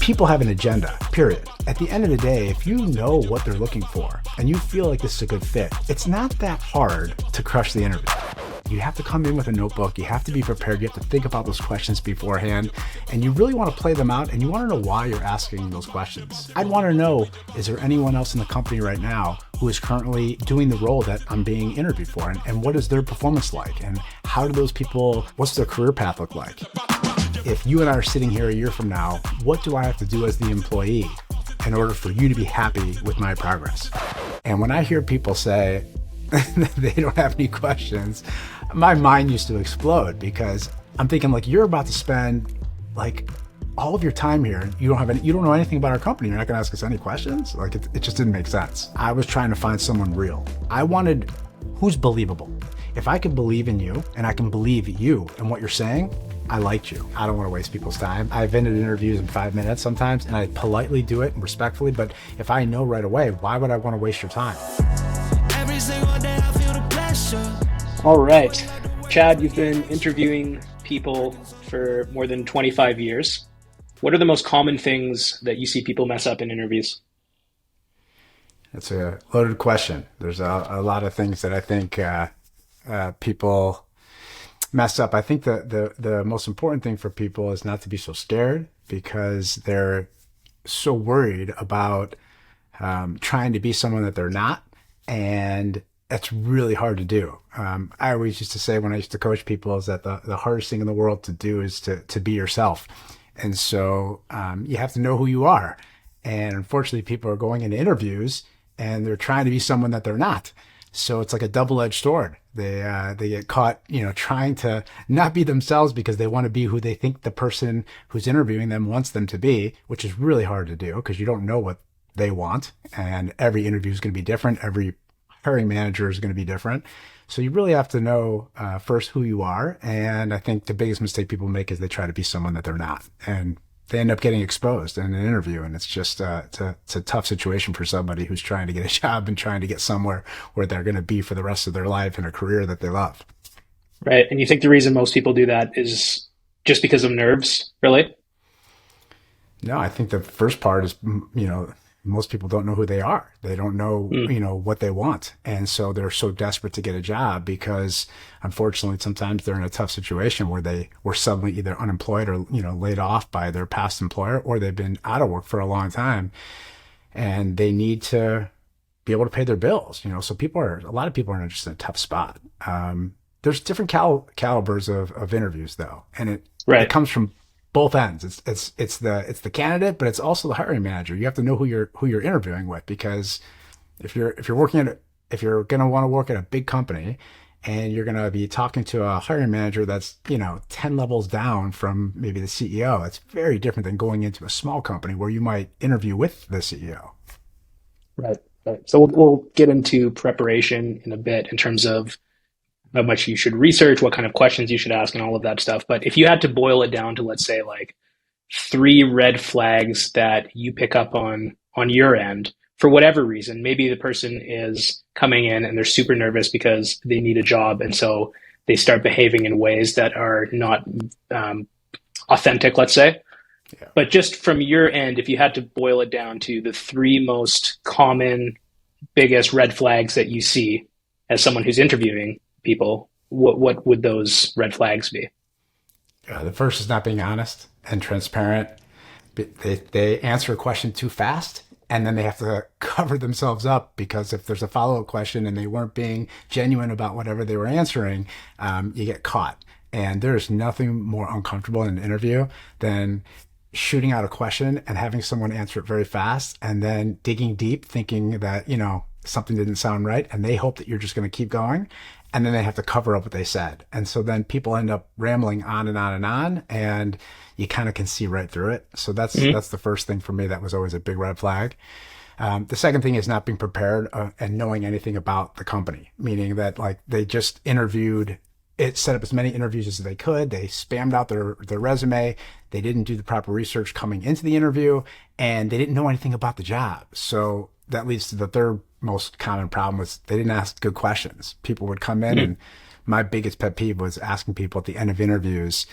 People have an agenda, period. At the end of the day, if you know what they're looking for and you feel like this is a good fit, it's not that hard to crush the interview. You have to come in with a notebook. You have to be prepared. You have to think about those questions beforehand. And you really want to play them out, and you want to know why you're asking those questions. I'd want to know, is there anyone else in the company right now who is currently doing the role that I'm being interviewed for? And what is their performance like? And how do those people, what's their career path look like? If you and I are sitting here a year from now, what do I have to do as the employee in order for you to be happy with my progress? And when I hear people say they don't have any questions, my mind used to explode, because I'm thinking, like, you're about to spend like all of your time here. You don't know anything about our company. You're not going to ask us any questions. Like, it just didn't make sense. I was trying to find someone real. I wanted who's believable. If I could believe in you and I can believe you and what you're saying, I liked you. I don't want to waste people's time. I've ended interviews in 5 minutes sometimes, and I politely do it and respectfully, but if I know right away, why would I want to waste your time? Every single day I feel the pressure. All right. Chad, you've been interviewing people for more than 25 years. What are the most common things that you see people mess up in interviews? That's a loaded question. There's a lot of things that I think people mess up. I think the most important thing for people is not to be so scared, because they're so worried about trying to be someone that they're not. And that's really hard to do. I always used to say, when I used to coach people, is that the hardest thing in the world to do is to be yourself. And so you have to know who you are. And unfortunately, people are going into interviews and they're trying to be someone that they're not. So it's like a double-edged sword. They get caught, trying to not be themselves because they want to be who they think the person who's interviewing them wants them to be, which is really hard to do because you don't know what they want. And every interview is going to be different. Every hiring manager is going to be different. So you really have to know first who you are. And I think the biggest mistake people make is they try to be someone that they're not. And they end up getting exposed in an interview. And it's just it's a tough situation for somebody who's trying to get a job and trying to get somewhere where they're going to be for the rest of their life in a career that they love. Right. And you think the reason most people do that is just because of nerves, really? No, I think the first part is, most people don't know who they are. They don't know, what they want. And so they're so desperate to get a job because, unfortunately, sometimes they're in a tough situation where they were suddenly either unemployed or, laid off by their past employer, or they've been out of work for a long time and they need to be able to pay their bills, so a lot of people are just in a tough spot. There's different calibers of interviews though. And it comes from both ends. It's the candidate, but it's also the hiring manager. You have to know who you're interviewing with, because if you're going to want to work at a big company and you're going to be talking to a hiring manager that's 10 levels down from maybe the CEO, it's very different than going into a small company where you might interview with the CEO. Right. So we'll get into preparation in a bit in terms of how much you should research, what kind of questions you should ask, and all of that stuff. But if you had to boil it down to, let's say, like 3 red flags that you pick up on your end, for whatever reason, maybe the person is coming in and they're super nervous because they need a job. And so they start behaving in ways that are not authentic, let's say. Yeah. But just from your end, if you had to boil it down to the 3 most common, biggest red flags that you see as someone who's interviewing people, what would those red flags be? The first is not being honest and transparent. They answer a question too fast, and then they have to cover themselves up, because if there's a follow-up question and they weren't being genuine about whatever they were answering, you get caught. And there's nothing more uncomfortable in an interview than shooting out a question and having someone answer it very fast and then digging deep, thinking that, something didn't sound right, and they hope that you're just going to keep going. And then they have to cover up what they said. And so then people end up rambling on and on and on, and you kind of can see right through it. So that's the first thing for me. That was always a big red flag. The second thing is not being prepared and knowing anything about the company, meaning that they just set up as many interviews as they could. They spammed out their resume. They didn't do the proper research coming into the interview, and they didn't know anything about the job. So that leads to the third most common problem, was they didn't ask good questions. People would come in, and my biggest pet peeve was asking people at the end of interviews,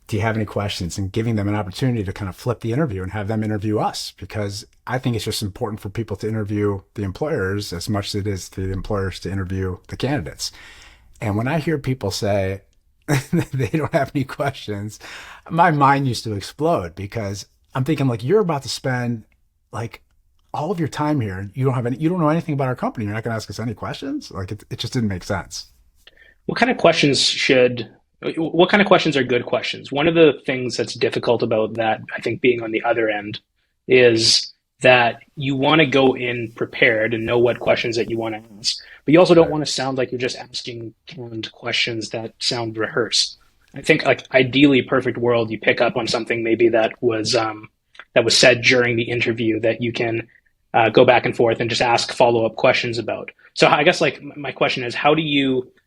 do you have any questions, and giving them an opportunity to kind of flip the interview and have them interview us, because I think it's just important for people to interview the employers as much as it is to the employers to interview the candidates. And when I hear people say they don't have any questions, my mind used to explode, because I'm thinking, like, you're about to spend like all of your time here. You don't know anything about our company. You're not going to ask us any questions. Like, it just didn't make sense. What kind of questions should, what kind of questions are good questions? One of the things that's difficult about that, I think, being on the other end, is that you want to go in prepared and know what questions that you want to ask, but you also don't Right. want to sound like you're just asking canned questions that sound rehearsed. I think, like, ideally, perfect world, you pick up on something maybe that was said during the interview that you can go back and forth and just ask follow up questions about. So I guess, like, my question is,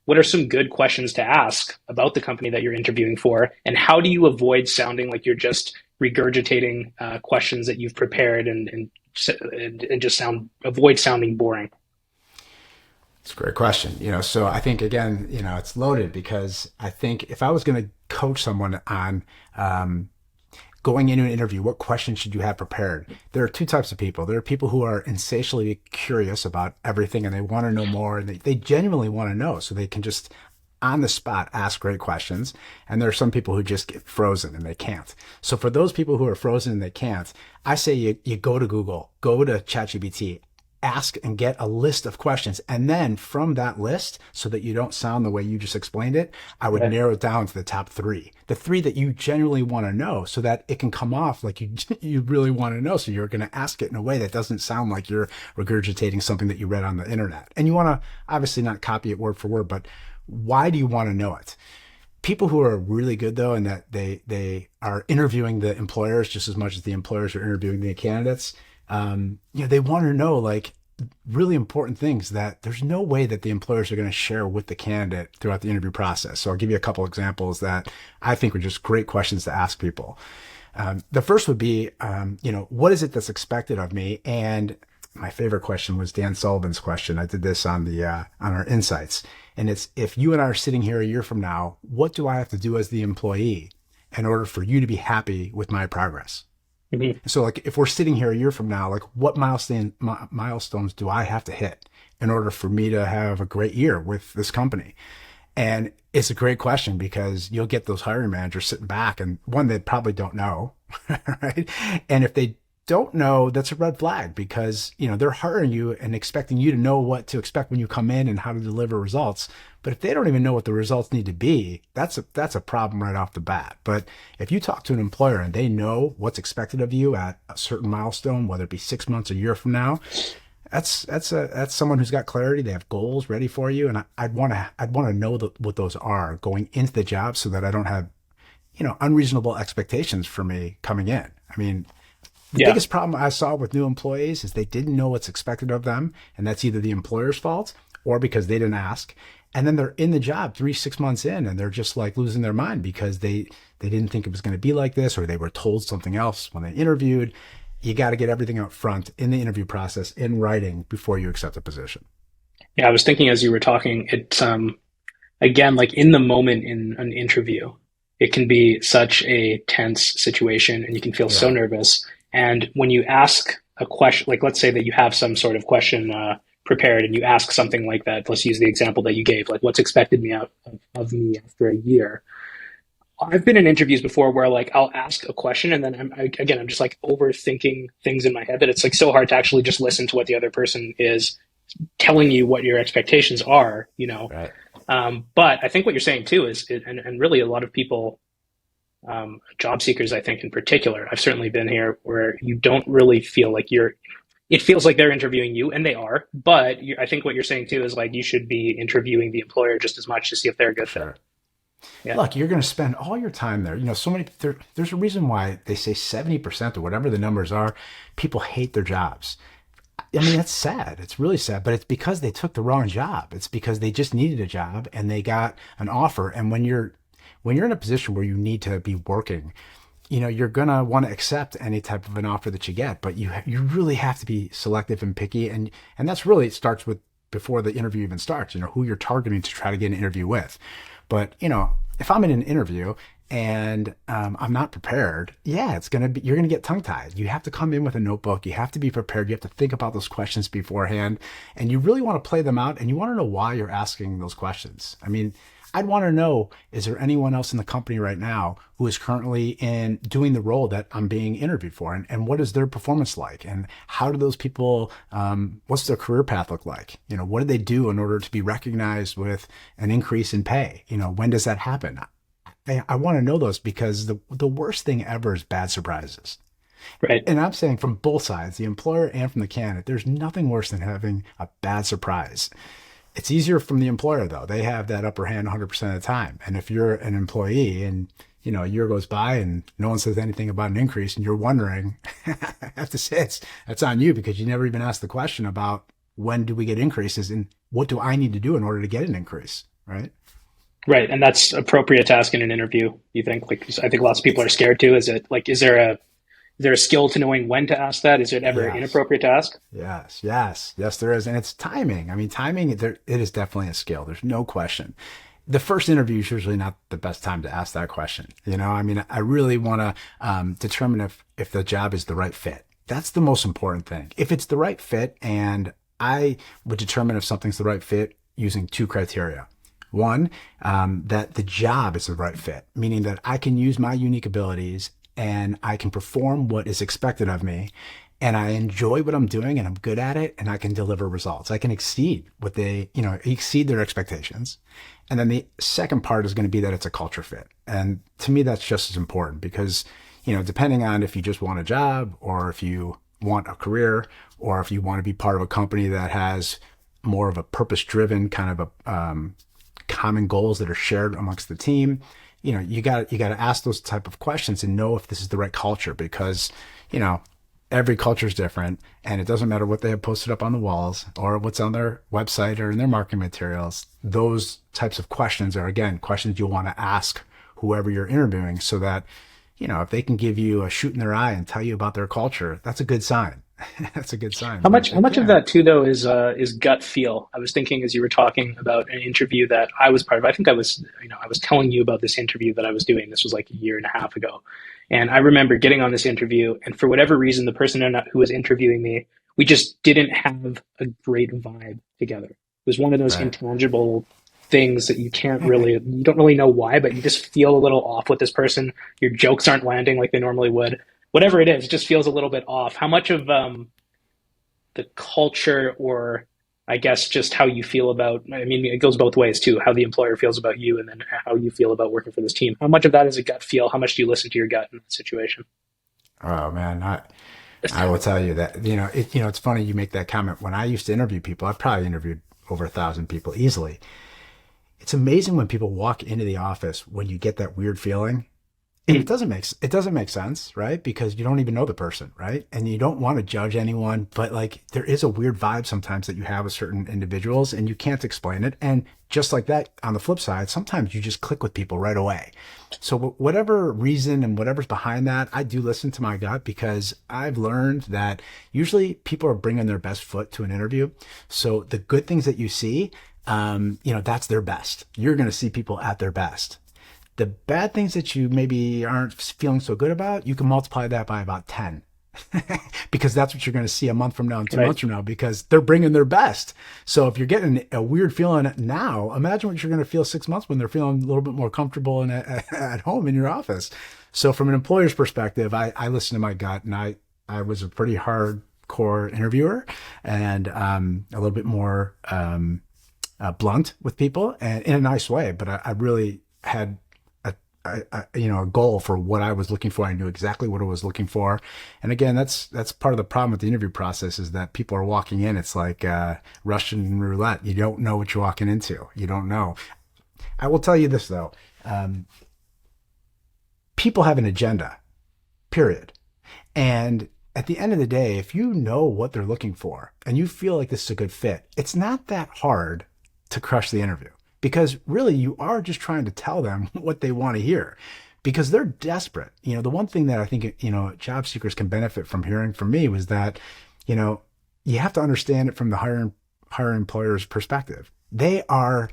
what are some good questions to ask about the company that you're interviewing for, and how do you avoid sounding like you're just regurgitating questions that you've prepared and just avoid sounding boring? It's a great question. So I think, again, it's loaded, because I think if I was going to coach someone on going into an interview, what questions should you have prepared? There are two types of people. There are people who are insatiably curious about everything, and they want to know more, and they genuinely want to know, so they can just on the spot ask great questions. And there are some people who just get frozen and they can't. So for those people who are frozen and they can't, I say you go to Google, go to ChatGPT, ask and get a list of questions. And then from that list, so that you don't sound the way you just explained it, I would Okay. narrow it down to the top three, the three that you genuinely want to know, so that it can come off like you really want to know. So you're going to ask it in a way that doesn't sound like you're regurgitating something that you read on the internet. And you want to obviously not copy it word for word, but why do you want to know it? People who are really good, though, and that they are interviewing the employers just as much as the employers are interviewing the candidates, they want to know, like, really important things that there's no way that the employers are going to share with the candidate throughout the interview process. So I'll give you a couple examples that I think are just great questions to ask people. The first would be, what is it that's expected of me? And my favorite question was Dan Sullivan's question. I did this on our insights, and it's, if you and I are sitting here a year from now, what do I have to do as the employee in order for you to be happy with my progress? Mhm. So, like, if we're sitting here a year from now, like, what milestones do I have to hit in order for me to have a great year with this company? And it's a great question, because you'll get those hiring managers sitting back, and one, they probably don't know, right? And if they don't know, that's a red flag, because they're hiring you and expecting you to know what to expect when you come in and how to deliver results. But if they don't even know what the results need to be, that's a problem right off the bat. But if you talk to an employer and they know what's expected of you at a certain milestone, whether it be 6 months, a year from now, that's someone who's got clarity. They have goals ready for you, and I'd want to know what those are going into the job, so that I don't have unreasonable expectations for me coming in. I mean, the Yeah. biggest problem I saw with new employees is they didn't know what's expected of them, and that's either the employer's fault or because they didn't ask. And then they're in the job 3, 6 months in, and they're just like losing their mind, because they didn't think it was going to be like this, or they were told something else when they interviewed. You got to get everything up front in the interview process in writing before you accept a position. Yeah, I was thinking as you were talking, it's again, like, in the moment in an interview, it can be such a tense situation and you can feel so Yeah. nervous. And when you ask a question, like, let's say that you have some sort of question prepared and you ask something like that, let's use the example that you gave, like, what's expected of me after a year. I've been in interviews before where, like, I'll ask a question and then I'm just like overthinking things in my head, that it's like so hard to actually just listen to what the other person is telling you, what your expectations are. Right. But I think what you're saying too and really a lot of people, job seekers, I think in particular, I've certainly been here, where you don't really feel like it feels like they're interviewing you, and they are. But I think what you're saying too is, like, you should be interviewing the employer just as much to see if they're a good fit. Sure. Yeah. Look, you're going to spend all your time there. There's a reason why they say 70% or whatever the numbers are, people hate their jobs. I mean, that's sad. It's really sad, but it's because they took the wrong job. It's because they just needed a job and they got an offer. And when you're in a position where you need to be working, you're gonna want to accept any type of an offer that you get, but you really have to be selective and picky, and that's really, it starts with before the interview even starts. Who you're targeting to try to get an interview with. But if I'm in an interview and I'm not prepared, yeah, you're gonna get tongue tied. You have to come in with a notebook. You have to be prepared. You have to think about those questions beforehand, and you really want to play them out, and you want to know why you're asking those questions. I mean, I'd want to know, is there anyone else in the company right now who is currently in doing the role that I'm being interviewed for? And what is their performance like? And how do those people, what's their career path look like? What do they do in order to be recognized with an increase in pay? When does that happen? I want to know those because the worst thing ever is bad surprises. Right. And I'm saying from both sides, the employer and from the candidate, there's nothing worse than having a bad surprise. It's easier from the employer though. They have that upper hand 100% of the time. And if you're an employee and a year goes by and no one says anything about an increase and you're wondering, I have to say that's on you because you never even asked the question about when do we get increases and what do I need to do in order to get an increase, right? Right. And that's appropriate to ask in an interview, you think? Like, I think lots of people are scared too. Is it like, is there a skill to knowing when to ask that? Is it ever Yes. inappropriate to ask? Yes, there is. And it's timing. I mean, timing, it is definitely a skill. There's no question. The first interview is usually not the best time to ask that question. I mean, I really want to determine if the job is the right fit. That's the most important thing. If it's the right fit, and I would determine if something's the right fit using two criteria. One, that the job is the right fit, meaning that I can use my unique abilities and I can perform what is expected of me and I enjoy what I'm doing and I'm good at it and I can deliver results. I can exceed exceed their expectations. And then the second part is going to be that it's a culture fit. And to me, that's just as important because, depending on if you just want a job or if you want a career or if you want to be part of a company that has more of a purpose driven kind of a, common goals that are shared amongst the team, you got to ask those type of questions and know if this is the right culture because, every culture is different and it doesn't matter what they have posted up on the walls or what's on their website or in their marketing materials. Those types of questions are, again, questions you want to ask whoever you're interviewing so that, if they can give you a shoot in their eye and tell you about their culture, that's a good sign. That's a good sign. How But much? if How they much of can't, that too, though, is gut feel? I was thinking as you were talking about an interview that I was part of. I think I was telling you about this interview that I was doing. This was like a year and a half ago, and I remember getting on this interview, and for whatever reason, the person who was interviewing me, we just didn't have a great vibe together. It was one of those right. intangible things that you don't really know why, but you just feel a little off with this person. Your jokes aren't landing like they normally would. Whatever it is, it just feels a little bit off. How much of the culture, or I guess just how you feel about, I mean, it goes both ways too, how the employer feels about you and then how you feel about working for this team. How much of that is a gut feel? How much do you listen to your gut in that situation? Oh man, I will tell you that, it's funny you make that comment. When I used to interview people, I probably interviewed over 1,000 people easily. It's amazing when people walk into the office when you get that weird feeling. And it doesn't make sense, right? Because you don't even know the person, right? And you don't want to judge anyone, but like there is a weird vibe sometimes that you have with certain individuals and you can't explain it. And just like that, on the flip side, sometimes you just click with people right away. So whatever reason and whatever's behind that, I do listen to my gut because I've learned that usually people are bringing their best foot to an interview. So the good things that you see, that's their best. You're going to see people at their best. The bad things that you maybe aren't feeling so good about, you can multiply that by about 10 because that's what you're going to see a month from now and 2 Right. months from now because they're bringing their best. So if you're getting a weird feeling now, imagine what you're going to feel 6 months when they're feeling a little bit more comfortable and at home in your office. So from an employer's perspective, I listen to my gut and I was a pretty hardcore interviewer and a little bit more blunt with people and in a nice way, but I really had a goal for what I was looking for. I knew exactly what I was looking for. And again, that's part of the problem with the interview process is that people are walking in. It's like Russian roulette. You don't know what you're walking into. You don't know. I will tell you this though. People have an agenda, period. And at the end of the day, if you know what they're looking for and you feel like this is a good fit, it's not that hard to crush the interview. Because really, you are just trying to tell them what they want to hear because they're desperate. The one thing that I think, job seekers can benefit from hearing from me was that, you have to understand it from the higher employer's perspective. They are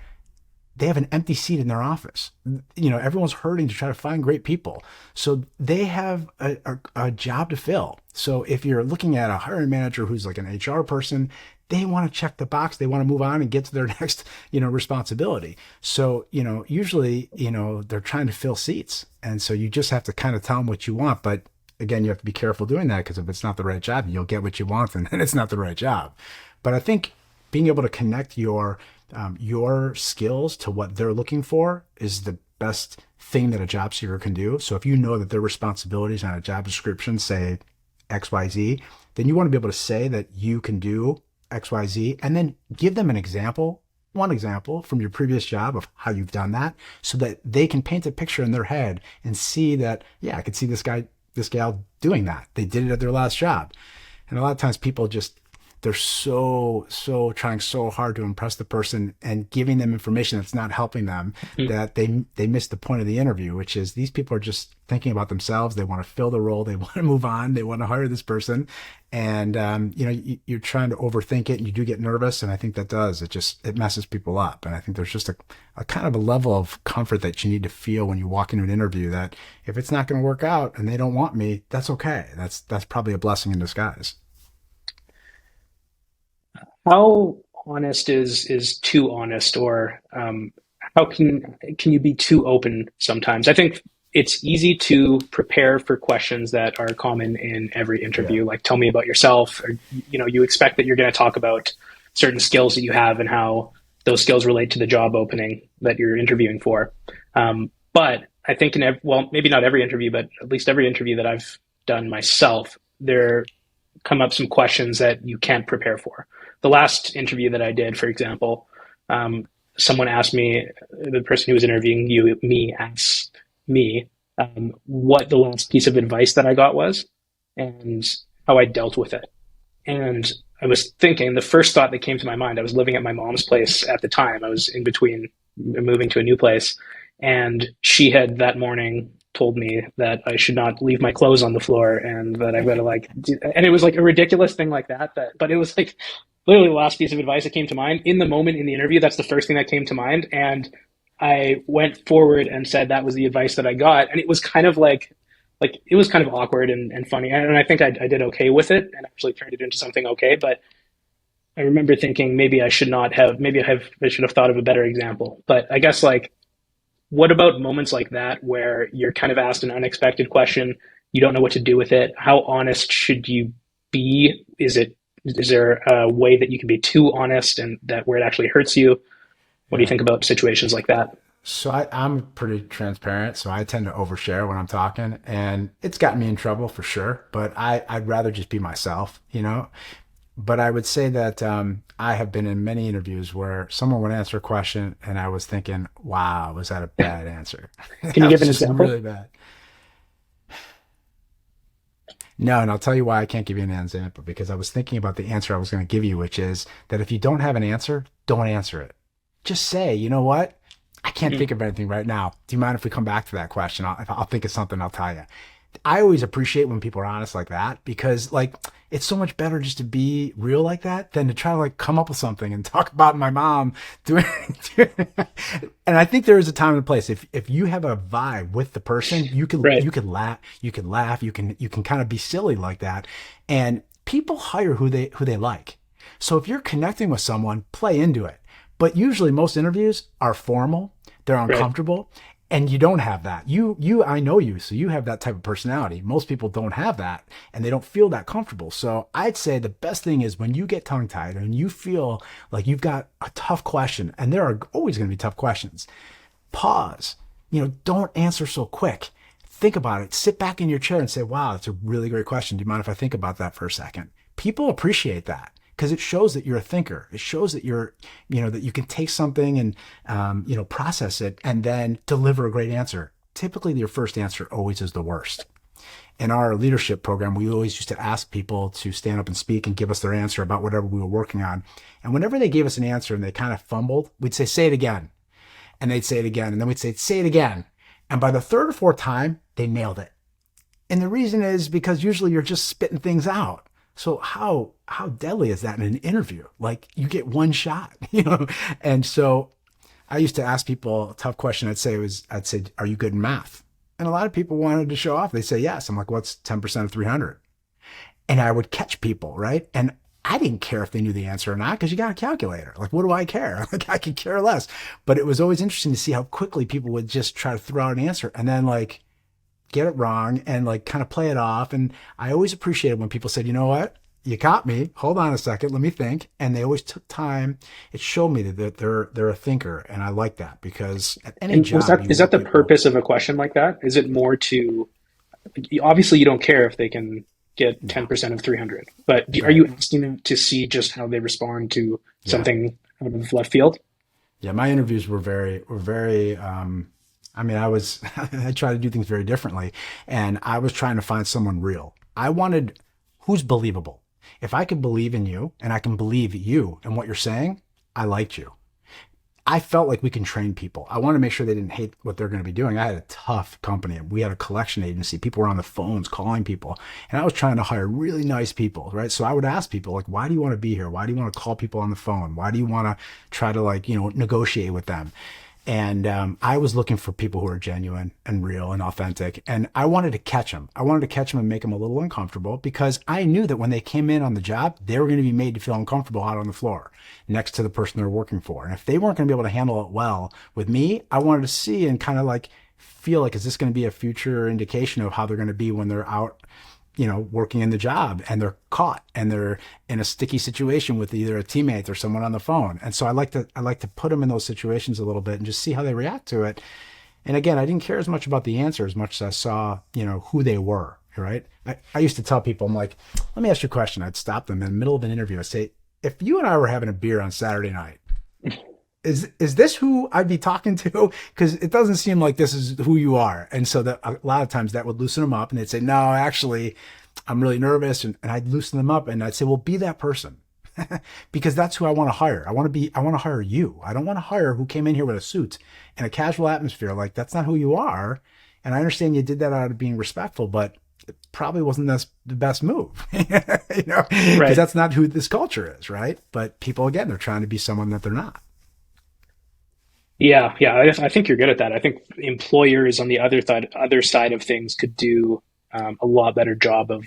they have an empty seat in their office. Everyone's hurting to try to find great people. So they have a job to fill. So if you're looking at a hiring manager who's like an HR person, they want to check the box. They want to move on and get to their next, responsibility. So, usually, they're trying to fill seats. And so you just have to kind of tell them what you want. But again, you have to be careful doing that, because if it's not the right job, you'll get what you want and then it's not the right job. But I think being able to connect your skills to what they're looking for is the best thing that a job seeker can do. So if you know that their responsibilities on a job description say XYZ, then you want to be able to say that you can do XYZ, and then give them one example from your previous job of how you've done that, so that they can paint a picture in their head and see that, yeah, I could see this gal doing that. They did it at their last job. And a lot of times people they're so trying so hard to impress the person and giving them information that's not helping them, that they miss the point of the interview, which is these people are just thinking about themselves. They want to fill the role. They want to move on. They want to hire this person. And, you're trying to overthink it, and you do get nervous. And I think it messes people up. And I think there's just a kind of a level of comfort that you need to feel when you walk into an interview, that if it's not going to work out and they don't want me, that's okay. That's probably a blessing in disguise. How honest is too honest, or how can you be too open sometimes? I think it's easy to prepare for questions that are common in every interview, like tell me about yourself, or you expect that you're going to talk about certain skills that you have and how those skills relate to the job opening that you're interviewing for. But I think maybe not every interview, but at least every interview that I've done myself, there come up some questions that you can't prepare for. The last interview that I did, for example, someone asked me, the person who was interviewing me asked me what the last piece of advice that I got was and how I dealt with it. And I was thinking, the first thought that came to my mind, I was living at my mom's place at the time. I was in between moving to a new place. And she had that morning told me that I should not leave my clothes on the floor, and that I've got to and it was like a ridiculous thing like that, but it was like literally the last piece of advice that came to mind in the moment in the interview. That's the first thing that came to mind. And I went forward and said that was the advice that I got. And it was kind of like it was kind of awkward and funny. And I think I did okay with it and actually turned it into something okay. But I remember thinking maybe I should have thought of a better example. But I guess what about moments like that where you're kind of asked an unexpected question, you don't know what to do with it? How honest should you be? Is there a way that you can be too honest and that where it actually hurts you? What do you think about situations like that? So I'm pretty transparent, so I tend to overshare when I'm talking, and it's gotten me in trouble for sure, but I'd rather just be myself, But I would say that I have been in many interviews where someone would answer a question and I was thinking, wow, was that a bad answer? Can you give an example? Really bad. No, and I'll tell you why I can't give you an example, because I was thinking about the answer I was going to give you, which is that if you don't have an answer, don't answer it. Just say, you know what? I can't think of anything right now. Do you mind if we come back to that question? If I'll think of something, I'll tell you. I always appreciate when people are honest like that, because it's so much better just to be real like that than to try to come up with something and talk about my mom doing. And I think there is a time and a place. If you have a vibe with the person, you can Right. you can laugh, you can kind of be silly like that, and people hire who they like. So if you're connecting with someone, play into it. But usually most interviews are formal, they're Right. uncomfortable. And you don't have that. I know you, so you have that type of personality. Most people don't have that, and they don't feel that comfortable. So I'd say the best thing is when you get tongue tied and you feel like you've got a tough question, and there are always going to be tough questions, pause. Don't answer so quick. Think about it. Sit back in your chair and say, wow, that's a really great question. Do you mind if I think about that for a second? People appreciate that, because it shows that you're a thinker. It shows that that you can take something and, process it and then deliver a great answer. Typically, your first answer always is the worst. In our leadership program, we always used to ask people to stand up and speak and give us their answer about whatever we were working on. And whenever they gave us an answer and they kind of fumbled, we'd say it again. And they'd say it again. And then we'd say it again. And by the third or fourth time, they nailed it. And the reason is because usually you're just spitting things out. So how deadly is that in an interview? You get one shot, And so I used to ask people a tough question. I'd say, are you good in math? And a lot of people wanted to show off. They say yes. I'm like, what's 10% of 300? And I would catch people, right? And I didn't care if they knew the answer or not because you got a calculator. Like, what do I care? Like, I could care less. But it was always interesting to see how quickly people would just try to throw out an answer and then like get it wrong and like kind of play it off. And I always appreciated when people said, you know what? You caught me. Hold on a second. Let me think. And they always took time. It showed me that they're a thinker. And I like that because at any And job, you is that want the people. purpose of a question like that? Is it more to obviously you don't care if they can get Yeah. 10% of 300, but are Right. you asking them to see just how they respond to Yeah. something out of left field? Yeah, my interviews were very. I mean, I was I try to do things very differently, and I was trying to find someone real. I wanted who's believable. If I could believe in you, and I can believe you and what you're saying, I liked you. I felt like we can train people. I wanted to make sure they didn't hate what they're going to be doing. I had a tough company. We had a collection agency. People were on the phones calling people, and I was trying to hire really nice people, right? So I would ask people like, "Why do you want to be here? Why do you want to call people on the phone? Why do you want to try to like negotiate with them?" And I was looking for people who are genuine and real and authentic. And I wanted to catch them. I wanted to catch them and make them a little uncomfortable because I knew that when they came in on the job, they were going to be made to feel uncomfortable out on the floor next to the person they're working for. And if they weren't going to be able to handle it well with me, I wanted to see and kind of like feel like, is this going to be a future indication of how they're going to be when they're out, working in the job and they're caught and they're in a sticky situation with either a teammate or someone on the phone. And so I like to put them in those situations a little bit and just see how they react to it. And again, I didn't care as much about the answer as much as I saw, who they were. Right. I used to tell people, I'm like, let me ask you a question. I'd stop them in the middle of an interview. I'd say, if you and I were having a beer on Saturday night, is this who I'd be talking to? Because it doesn't seem like this is who you are. And so that a lot of times that would loosen them up and they'd say, no, actually, I'm really nervous. And I'd loosen them up and I'd say, well, be that person. Because that's who I want to hire. I want to hire you. I don't want to hire who came in here with a suit and a casual atmosphere. Like that's not who you are. And I understand you did that out of being respectful, but it probably wasn't the best move, because Right. that's not who this culture is. Right. But people, again, they're trying to be someone that they're not. Yeah, yeah, I think you're good at that. I think employers on the other side of things could do a lot better job of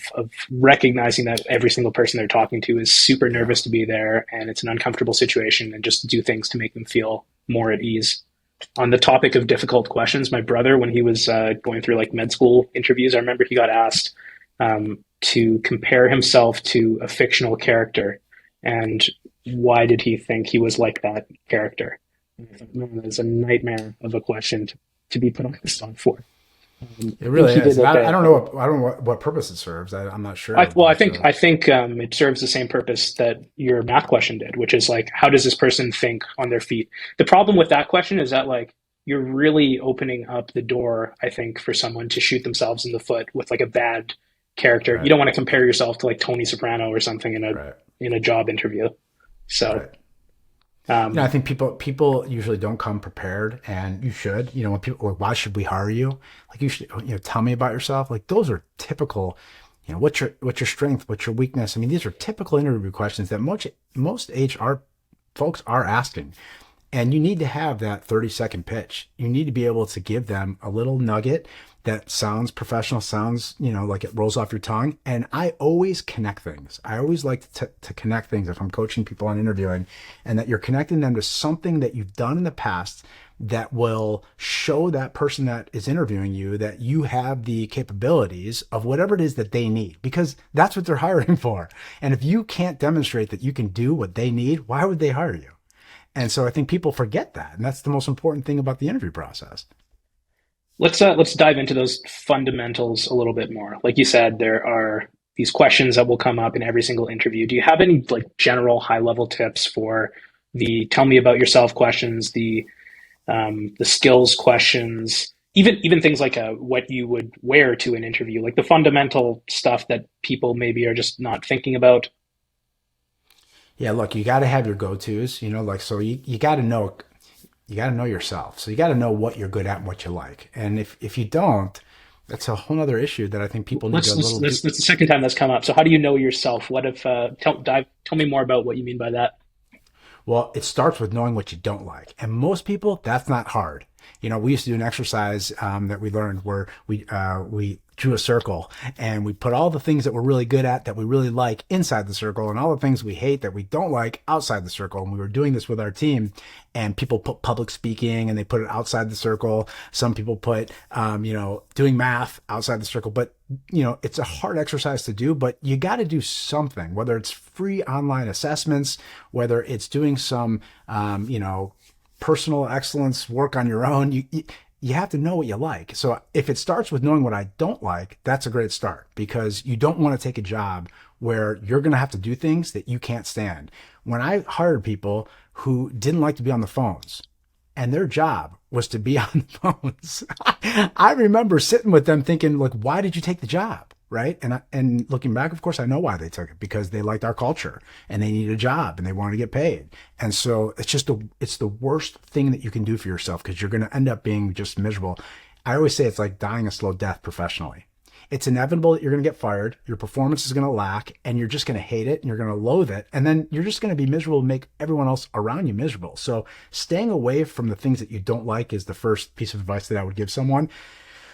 recognizing that every single person they're talking to is super Yeah. nervous to be there, and it's an uncomfortable situation, and just do things to make them feel more at ease. On the topic of difficult questions, my brother, when he was going through like med school interviews, I remember he got asked to compare himself to a fictional character, and why did he think he was like that character? And I thought, man, that's a nightmare of a question to be put on the spot for. It I think really he did is. And like I a don't know what, I don't know what purpose it serves. I'm not sure, well, but I think it serves the same purpose that your math question did, which is like, how does this person think on their feet? The problem with that question is that like you're really opening up the door, I think, for someone to shoot themselves in the foot with like a bad character. You right, don't want to compare yourself to like Tony Soprano or something right, in a job interview. So right. I um, think people usually don't come prepared, and you should. When people are like, why should we hire you? Like you should, tell me about yourself. Like those are typical. What's your strength? What's your weakness? I mean, these are typical interview questions that most HR folks are asking. And you need to have that 30-second pitch. You need to be able to give them a little nugget that sounds professional, sounds, like it rolls off your tongue. And I always connect things. I always like to connect things if I'm coaching people on interviewing, and that you're connecting them to something that you've done in the past that will show that person that is interviewing you that you have the capabilities of whatever it is that they need, because that's what they're hiring for. And if you can't demonstrate that you can do what they need, why would they hire you? And so I think people forget that. And that's the most important thing about the interview process. let's dive into those fundamentals a little bit more. Like you said, there are these questions that will come up in every single interview. Do you have any like general high level tips for the tell me about yourself questions, the skills questions, even things like what you would wear to an interview, like the fundamental stuff that people maybe are just not thinking about? Yeah, look, you got to have your go-tos, like, so you got to know, yourself. So you got to know what you're good at and what you like. And if you don't, that's a whole other issue that I think people need to a little do. That's the second time that's come up. So how do you know yourself? What if tell me more about what you mean by that? Well, it starts with knowing what you don't like. And most people, that's not hard. We used to do an exercise that we learned where we drew a circle and we put all the things that we're really good at that we really like inside the circle and all the things we hate that we don't like outside the circle. And we were doing this with our team, and people put public speaking and they put it outside the circle. Some people put, doing math outside the circle. But, it's a hard exercise to do, but you got to do something, whether it's free online assessments, whether it's doing some, personal excellence work on your own. You have to know what you like. So if it starts with knowing what I don't like, that's a great start, because you don't want to take a job where you're going to have to do things that you can't stand. When I hired people who didn't like to be on the phones and their job was to be on the phones, I remember sitting with them thinking, like, why did you take the job? Right. And looking back, of course, I know why they took it, because they liked our culture and they needed a job and they wanted to get paid. And so it's the worst thing that you can do for yourself, because you're going to end up being just miserable. I always say it's like dying a slow death professionally. It's inevitable that you're going to get fired. Your performance is going to lack and you're just going to hate it and you're going to loathe it. And then you're just going to be miserable and make everyone else around you miserable. So staying away from the things that you don't like is the first piece of advice that I would give someone.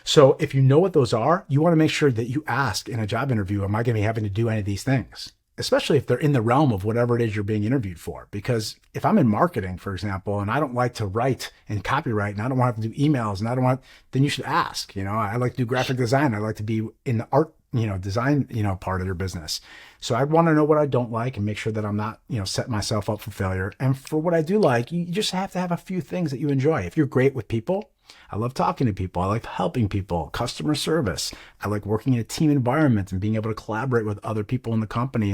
So if you know what those are, you want to make sure that you ask in a job interview, am I going to be having to do any of these things? Especially if they're in the realm of whatever it is you're being interviewed for. Because if I'm in marketing, for example, and I don't like to write and copyright, and I don't want to do emails, and then you should ask. I like to do graphic design. I like to be in the art, design, part of your business. So I'd want to know what I don't like and make sure that I'm not, setting myself up for failure. And for what I do like, you just have to have a few things that you enjoy. If you're great with people, I love talking to people. I like helping people, customer service. I like working in a team environment and being able to collaborate with other people in the company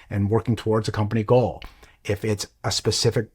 and working towards a company goal. If it's a specific,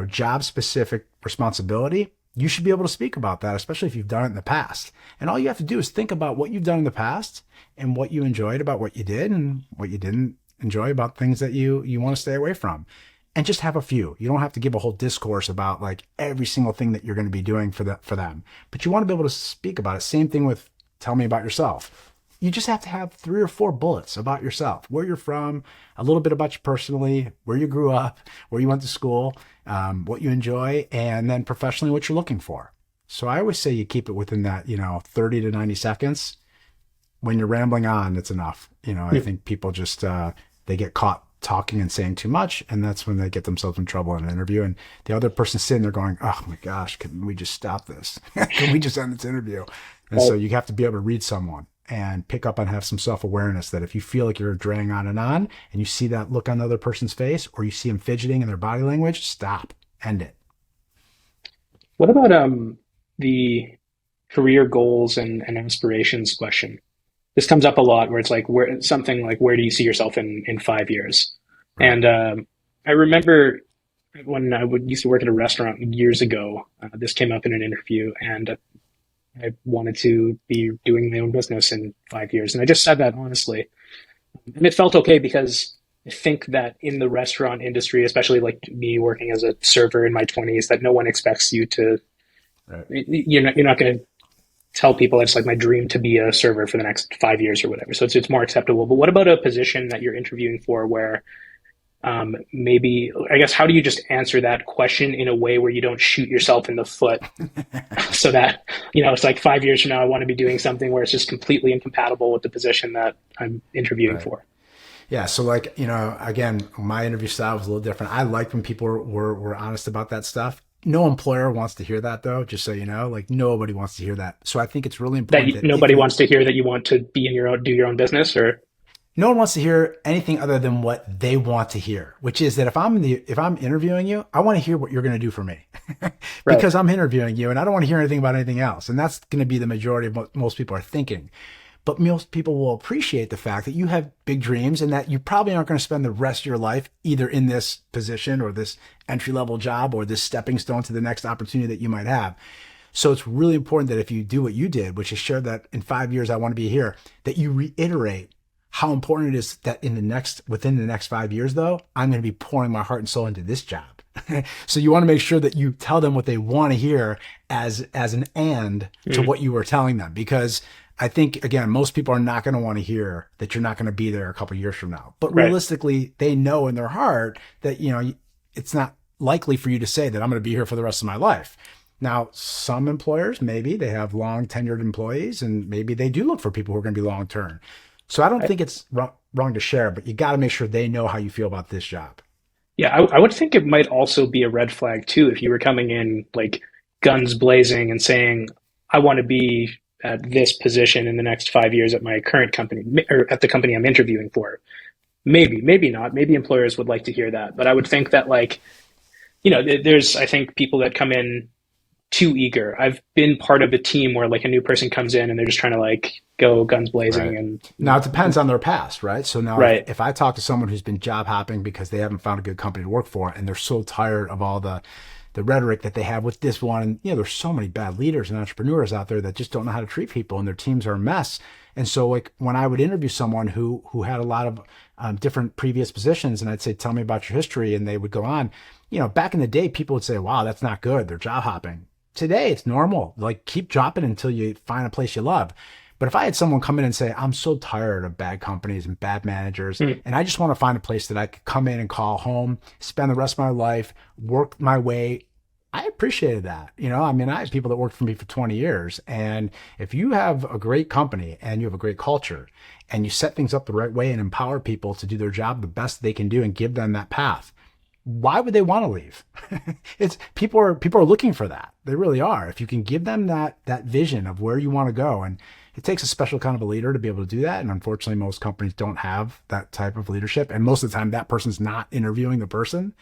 job specific responsibility, you should be able to speak about that, especially if you've done it in the past. And all you have to do is think about what you've done in the past and what you enjoyed about what you did and what you didn't enjoy about things that you want to stay away from. And just have a few. You don't have to give a whole discourse about like every single thing that you're going to be doing for them, but you want to be able to speak about it. Same thing with tell me about yourself. You just have to have 3 or 4 bullets about yourself, where you're from, a little bit about you personally, where you grew up, where you went to school, what you enjoy, and then professionally what you're looking for. So I always say you keep it within that, 30 to 90 seconds. When you're rambling on, it's enough. I think people just, they get caught talking and saying too much, and that's when they get themselves in trouble in an interview, and the other person's sitting there going, oh my gosh, can we just stop this? Can we just end this interview? And so you have to be able to read someone and pick up and have some self-awareness that if you feel like you're dragging on and you see that look on the other person's face, or you see them fidgeting in their body language, stop, end it. What about the career goals and aspirations question? This comes up a lot, where it's like, where do you see yourself in 5 years? Right. And I remember when I used to work at a restaurant years ago, this came up in an interview, and I wanted to be doing my own business in 5 years. And I just said that honestly. And it felt okay, because I think that in the restaurant industry, especially like me working as a server in my 20s, that no one expects you to, right. You're not going to tell people it's like my dream to be a server for the next 5 years or whatever. So it's more acceptable. But what about a position that you're interviewing for where maybe, I guess, how do you just answer that question in a way where you don't shoot yourself in the foot so that, it's like 5 years from now, I want to be doing something where it's just completely incompatible with the position that I'm interviewing right. for. Yeah. So like, again, my interview style was a little different. I liked when people were honest about that stuff. No employer wants to hear that, though, just so you know, like nobody wants to hear that. So I think it's really important that nobody wants to hear that you want to be do your own business, or no one wants to hear anything other than what they want to hear, which is that if I'm interviewing you, I want to hear what you're going to do for me because I'm interviewing you, and I don't want to hear anything about anything else. And that's going to be the majority of what most people are thinking. But most people will appreciate the fact that you have big dreams and that you probably aren't going to spend the rest of your life either in this position or this entry-level job or this stepping stone to the next opportunity that you might have. So it's really important that if you do what you did, which is share that in 5 years I want to be here, that you reiterate how important it is that within the next 5 years, though, I'm going to be pouring my heart and soul into this job. So you want to make sure that you tell them what they want to hear as an to what you were telling them, because I think, again, most people are not going to want to hear that you're not going to be there a couple of years from now. But realistically, they know in their heart that, it's not likely for you to say that I'm going to be here for the rest of my life. Now, some employers, maybe they have long tenured employees and maybe they do look for people who are going to be long term. So I don't think it's wrong to share, but you got to make sure they know how you feel about this job. Yeah, I would think it might also be a red flag too if you were coming in like guns blazing and saying, I want to be at this position in the next 5 years at my current company or at the company I'm interviewing for. Maybe, maybe not. Maybe employers would like to hear that. But I would think that like, there's, I think, people that come in too eager. I've been part of a team where like a new person comes in and they're just trying to like go guns blazing Right. and Now it depends on their past, right? So now right. if I talk to someone who's been job hopping because they haven't found a good company to work for and they're so tired of all the rhetoric that they have with this one, and there's so many bad leaders and entrepreneurs out there that just don't know how to treat people and their teams are a mess. And so like when I would interview someone who had a lot of different previous positions and I'd say, tell me about your history. And they would go on, back in the day, people would say, wow, that's not good. They're job hopping. Today it's normal. Like keep dropping until you find a place you love. But if I had someone come in and say, I'm so tired of bad companies and bad managers, and I just want to find a place that I could come in and call home, spend the rest of my life, work my way, I appreciated that. I mean, I have people that worked for me for 20 years. And if you have a great company and you have a great culture and you set things up the right way and empower people to do their job the best they can do and give them that path, why would they want to leave? It's people are looking for that. They really are. If you can give them that vision of where you want to go, and it takes a special kind of a leader to be able to do that. And unfortunately, most companies don't have that type of leadership. And most of the time that person's not interviewing the person.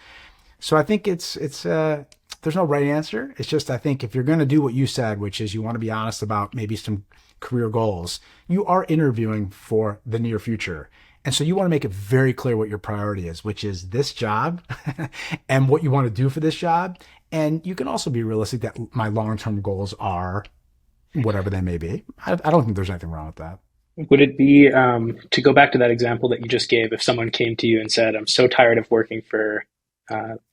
So I think it's there's no right answer. It's just, I think if you're going to do what you said, which is you want to be honest about maybe some career goals, you are interviewing for the near future. And so you want to make it very clear what your priority is, which is this job and what you want to do for this job. And you can also be realistic that my long-term goals are whatever they may be. I don't think there's anything wrong with that. Would it be to go back to that example that you just gave, if someone came to you and said, I'm so tired of working for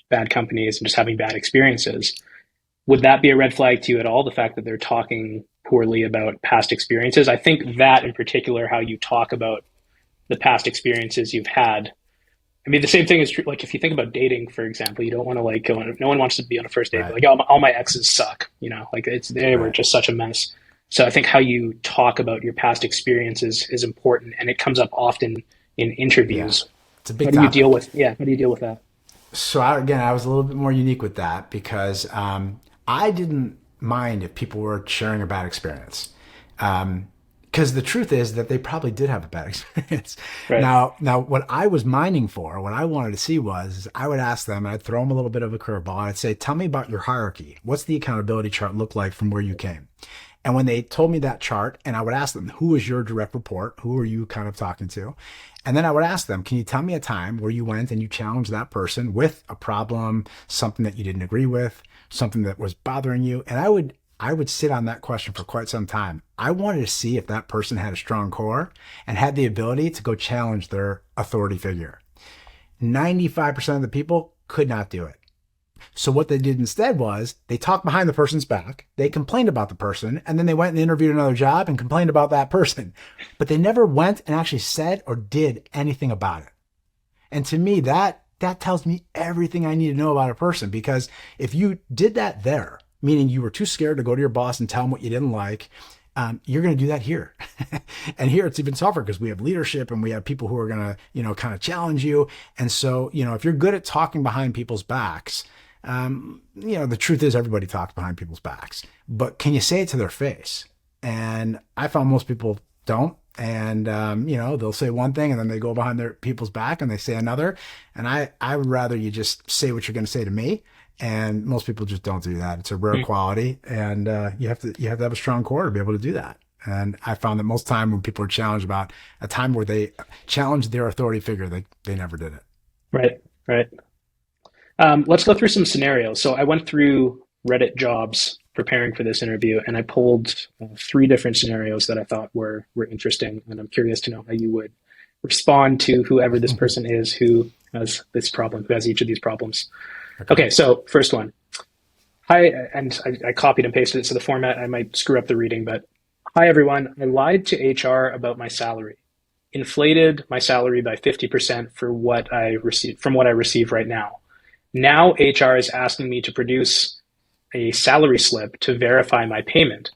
bad companies and just having bad experiences, would that be a red flag to you at all? The fact that they're talking poorly about past experiences? I think that in particular, how you talk about the past experiences you've had. I mean, the same thing is true. Like if you think about dating, for example, you don't want to like go on, no one wants to be on a first date. Right. Like, oh, all my exes suck, like they were Right. just such a mess. So I think how you talk about your past experiences is important, and it comes up often in Yeah. interviews. It's a big How do you deal topic. with, yeah, how do you deal with that? So I was a little bit more unique with that because I didn't mind if people were sharing a bad experience. Because the truth is that they probably did have a bad experience. Right. Now, what I was mining for, what I wanted to see was, I would ask them, and I'd throw them a little bit of a curveball. I'd say, "Tell me about your hierarchy. What's the accountability chart look like from where you came?" And when they told me that chart, and I would ask them, "Who is your direct report? Who are you kind of talking to?" And then I would ask them, "Can you tell me a time where you went and you challenged that person with a problem, something that you didn't agree with, something that was bothering you?" And I would sit on that question for quite some time. I wanted to see if that person had a strong core and had the ability to go challenge their authority figure. 95% of the people could not do it. So what they did instead was they talked behind the person's back, they complained about the person, and then they went and interviewed another job and complained about that person. But they never went and actually said or did anything about it. And to me, that tells me everything I need to know about a person, because if you did that there, meaning you were too scared to go to your boss and tell him what you didn't like, you're going to do that here. And here it's even tougher because we have leadership and we have people who are going to, kind of challenge you. And so, if you're good at talking behind people's backs, the truth is everybody talks behind people's backs, but can you say it to their face? And I found most people don't. And, they'll say one thing and then they go behind their people's back and they say another. And I would rather you just say what you're going to say to me. And most people just don't do that. It's a rare quality, and you have to have a strong core to be able to do that. And I found that most time when people are challenged about a time where they challenged their authority figure, they never did it. Right. Right. Let's go through some scenarios. So I went through Reddit jobs preparing for this interview, and I pulled three different scenarios that I thought were interesting. And I'm curious to know how you would respond to whoever this person is who has this problem, who has each of these problems. Okay, so first one. Hi, and I copied and pasted it, so the format, I might screw up the reading, but hi everyone. I lied to HR about my salary, inflated my salary by 50% for what I receive right now. Now HR is asking me to produce a salary slip to verify my payment.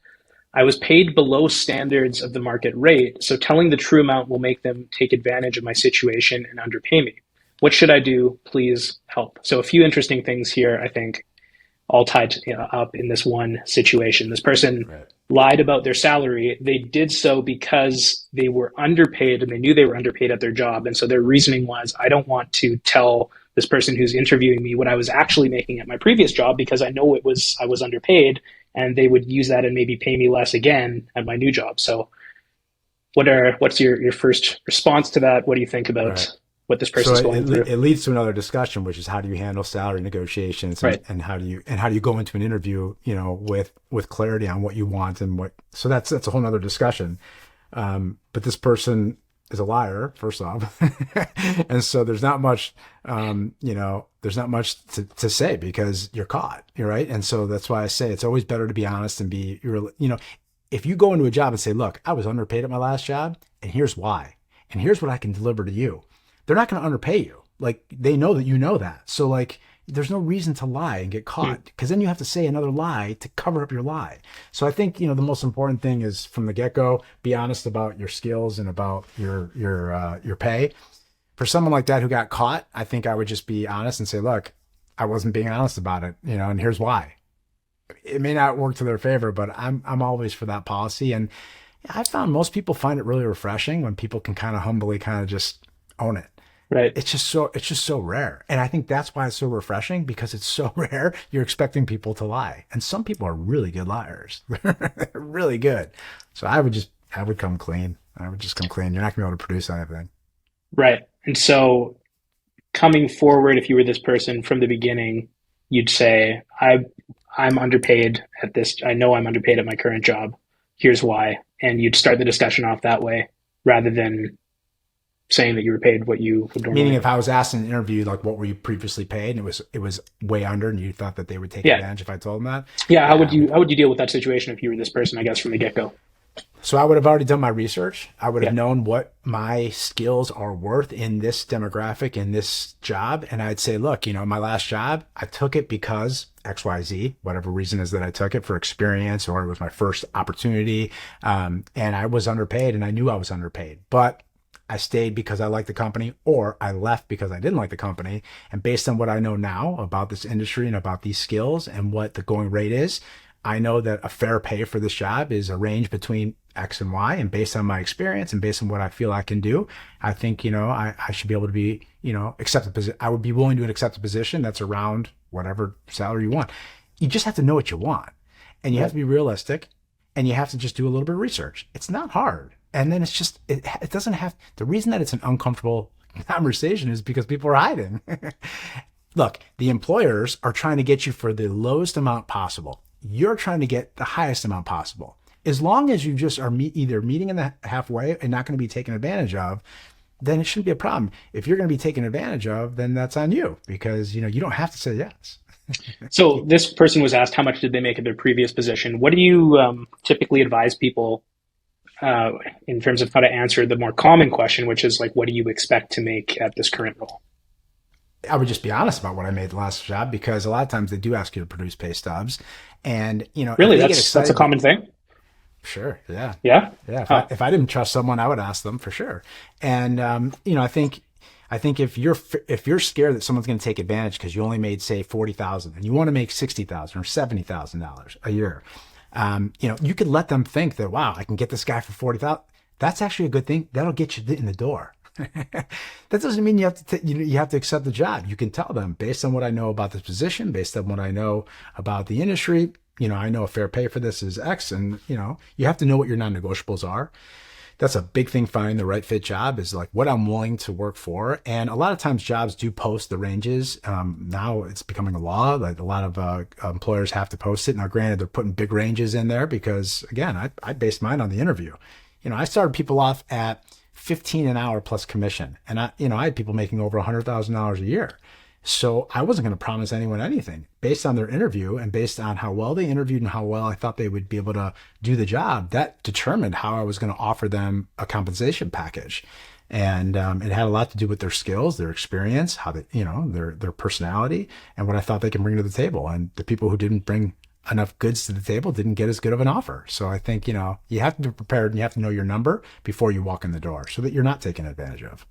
I was paid below standards of the market rate, so telling the true amount will make them take advantage of my situation and underpay me. What should I do? Please help. So a few interesting things here, I think, all tied up in this one situation. This person Right. lied about their salary. They did so because they were underpaid and they knew they were underpaid at their job. And so their reasoning was, I don't want to tell this person who's interviewing me what I was actually making at my previous job because I know I was underpaid, and they would use that and maybe pay me less again at my new job. So what's your first response to that? What do you think about Right. what this So person's going through? it leads to another discussion, which is how do you handle salary negotiations, Right. and how do you go into an interview, with clarity on what you want and what. So that's a whole nother discussion. But this person is a liar, first off, and so there's not much to say because you're caught. You're right, and so that's why I say it's always better to be honest and if you go into a job and say, look, I was underpaid at my last job, and here's why, and here's what I can deliver to you. They're not going to underpay you. Like, they know that you know that. So like, there's no reason to lie and get caught, because then you have to say another lie to cover up your lie. So I think, the most important thing is from the get-go, be honest about your skills and about your pay. For someone like that who got caught, I think I would just be honest and say, look, I wasn't being honest about it, and here's why. It may not work to their favor, but I'm always for that policy. And I found most people find it really refreshing when people can kind of humbly kind of just own it. Right. It's just so rare. And I think that's why it's so refreshing, because it's so rare. You're expecting people to lie. And some people are really good liars. They're really good. So I would come clean. I would just come clean. You're not gonna be able to produce anything. Right. And so coming forward, if you were this person from the beginning, you'd say, I'm underpaid at this. I know I'm underpaid at my current job. Here's why. And you'd start the discussion off that way rather than saying that you were paid what you would normally. Meaning, if I was asked in an interview, like, what were you previously paid, and it was way under, and you thought that they would take Yeah. advantage if I told them that. Yeah. How would you deal with that situation if you were this person, I guess, from the get go? So I would have already done my research. I would have Yeah. known what my skills are worth in this demographic, in this job. And I'd say, look, my last job, I took it because XYZ, whatever reason is that I took it, for experience, or it was my first opportunity. And I was underpaid, and I knew I was underpaid, but I stayed because I liked the company, or I left because I didn't like the company. And based on what I know now about this industry and about these skills and what the going rate is, I know that a fair pay for this job is a range between X and Y. And based on my experience and based on what I feel I can do, I think, I should be able to be, accept a position. I would be willing to accept a position that's around whatever salary you want. You just have to know what you want, and you have to be realistic, and you have to just do a little bit of research. It's not hard. And then it doesn't have, the reason that it's an uncomfortable conversation is because people are hiding. Look, the employers are trying to get you for the lowest amount possible. You're trying to get the highest amount possible. As long as you just are either meeting in the halfway and not going to be taken advantage of, then it shouldn't be a problem. If you're going to be taken advantage of, then that's on you, because you don't have to say yes. So this person was asked how much did they make at their previous position. What do you typically advise people in terms of how to answer the more common question, which is like, what do you expect to make at this current role? I would just be honest about what I made the last job, because a lot of times they do ask you to produce pay stubs, and Really, if they get that's excited, a common thing. Sure, yeah, Yeah. yeah. Huh. If I didn't trust someone, I would ask them for sure. And I think if you're scared that someone's going to take advantage because you only made, say, 40,000, and you want to make 60,000 or $70,000 a year, you could let them think that, wow, I can get this guy for 40,000. That's actually a good thing. That'll get you in the door. That doesn't mean you have to you have to accept the job. You can tell them, based on what I know about this position, based on what I know about the industry, I know a fair pay for this is X, and you have to know what your non-negotiables are. That's a big thing. Finding the right fit job is like what I'm willing to work for. And a lot of times jobs do post the ranges. Now it's becoming a law that a lot of employers have to post it. Now, granted, they're putting big ranges in there because, again, I based mine on the interview. I started people off at 15 an hour plus commission. And I had people making over $100,000 a year. So I wasn't going to promise anyone anything based on their interview and based on how well they interviewed and how well I thought they would be able to do the job. That determined how I was going to offer them a compensation package. And it had a lot to do with their skills, their experience, how they, their personality, and what I thought they can bring to the table. And the people who didn't bring enough goods to the table didn't get as good of an offer. So I think, you have to be prepared and you have to know your number before you walk in the door so that you're not taken advantage of.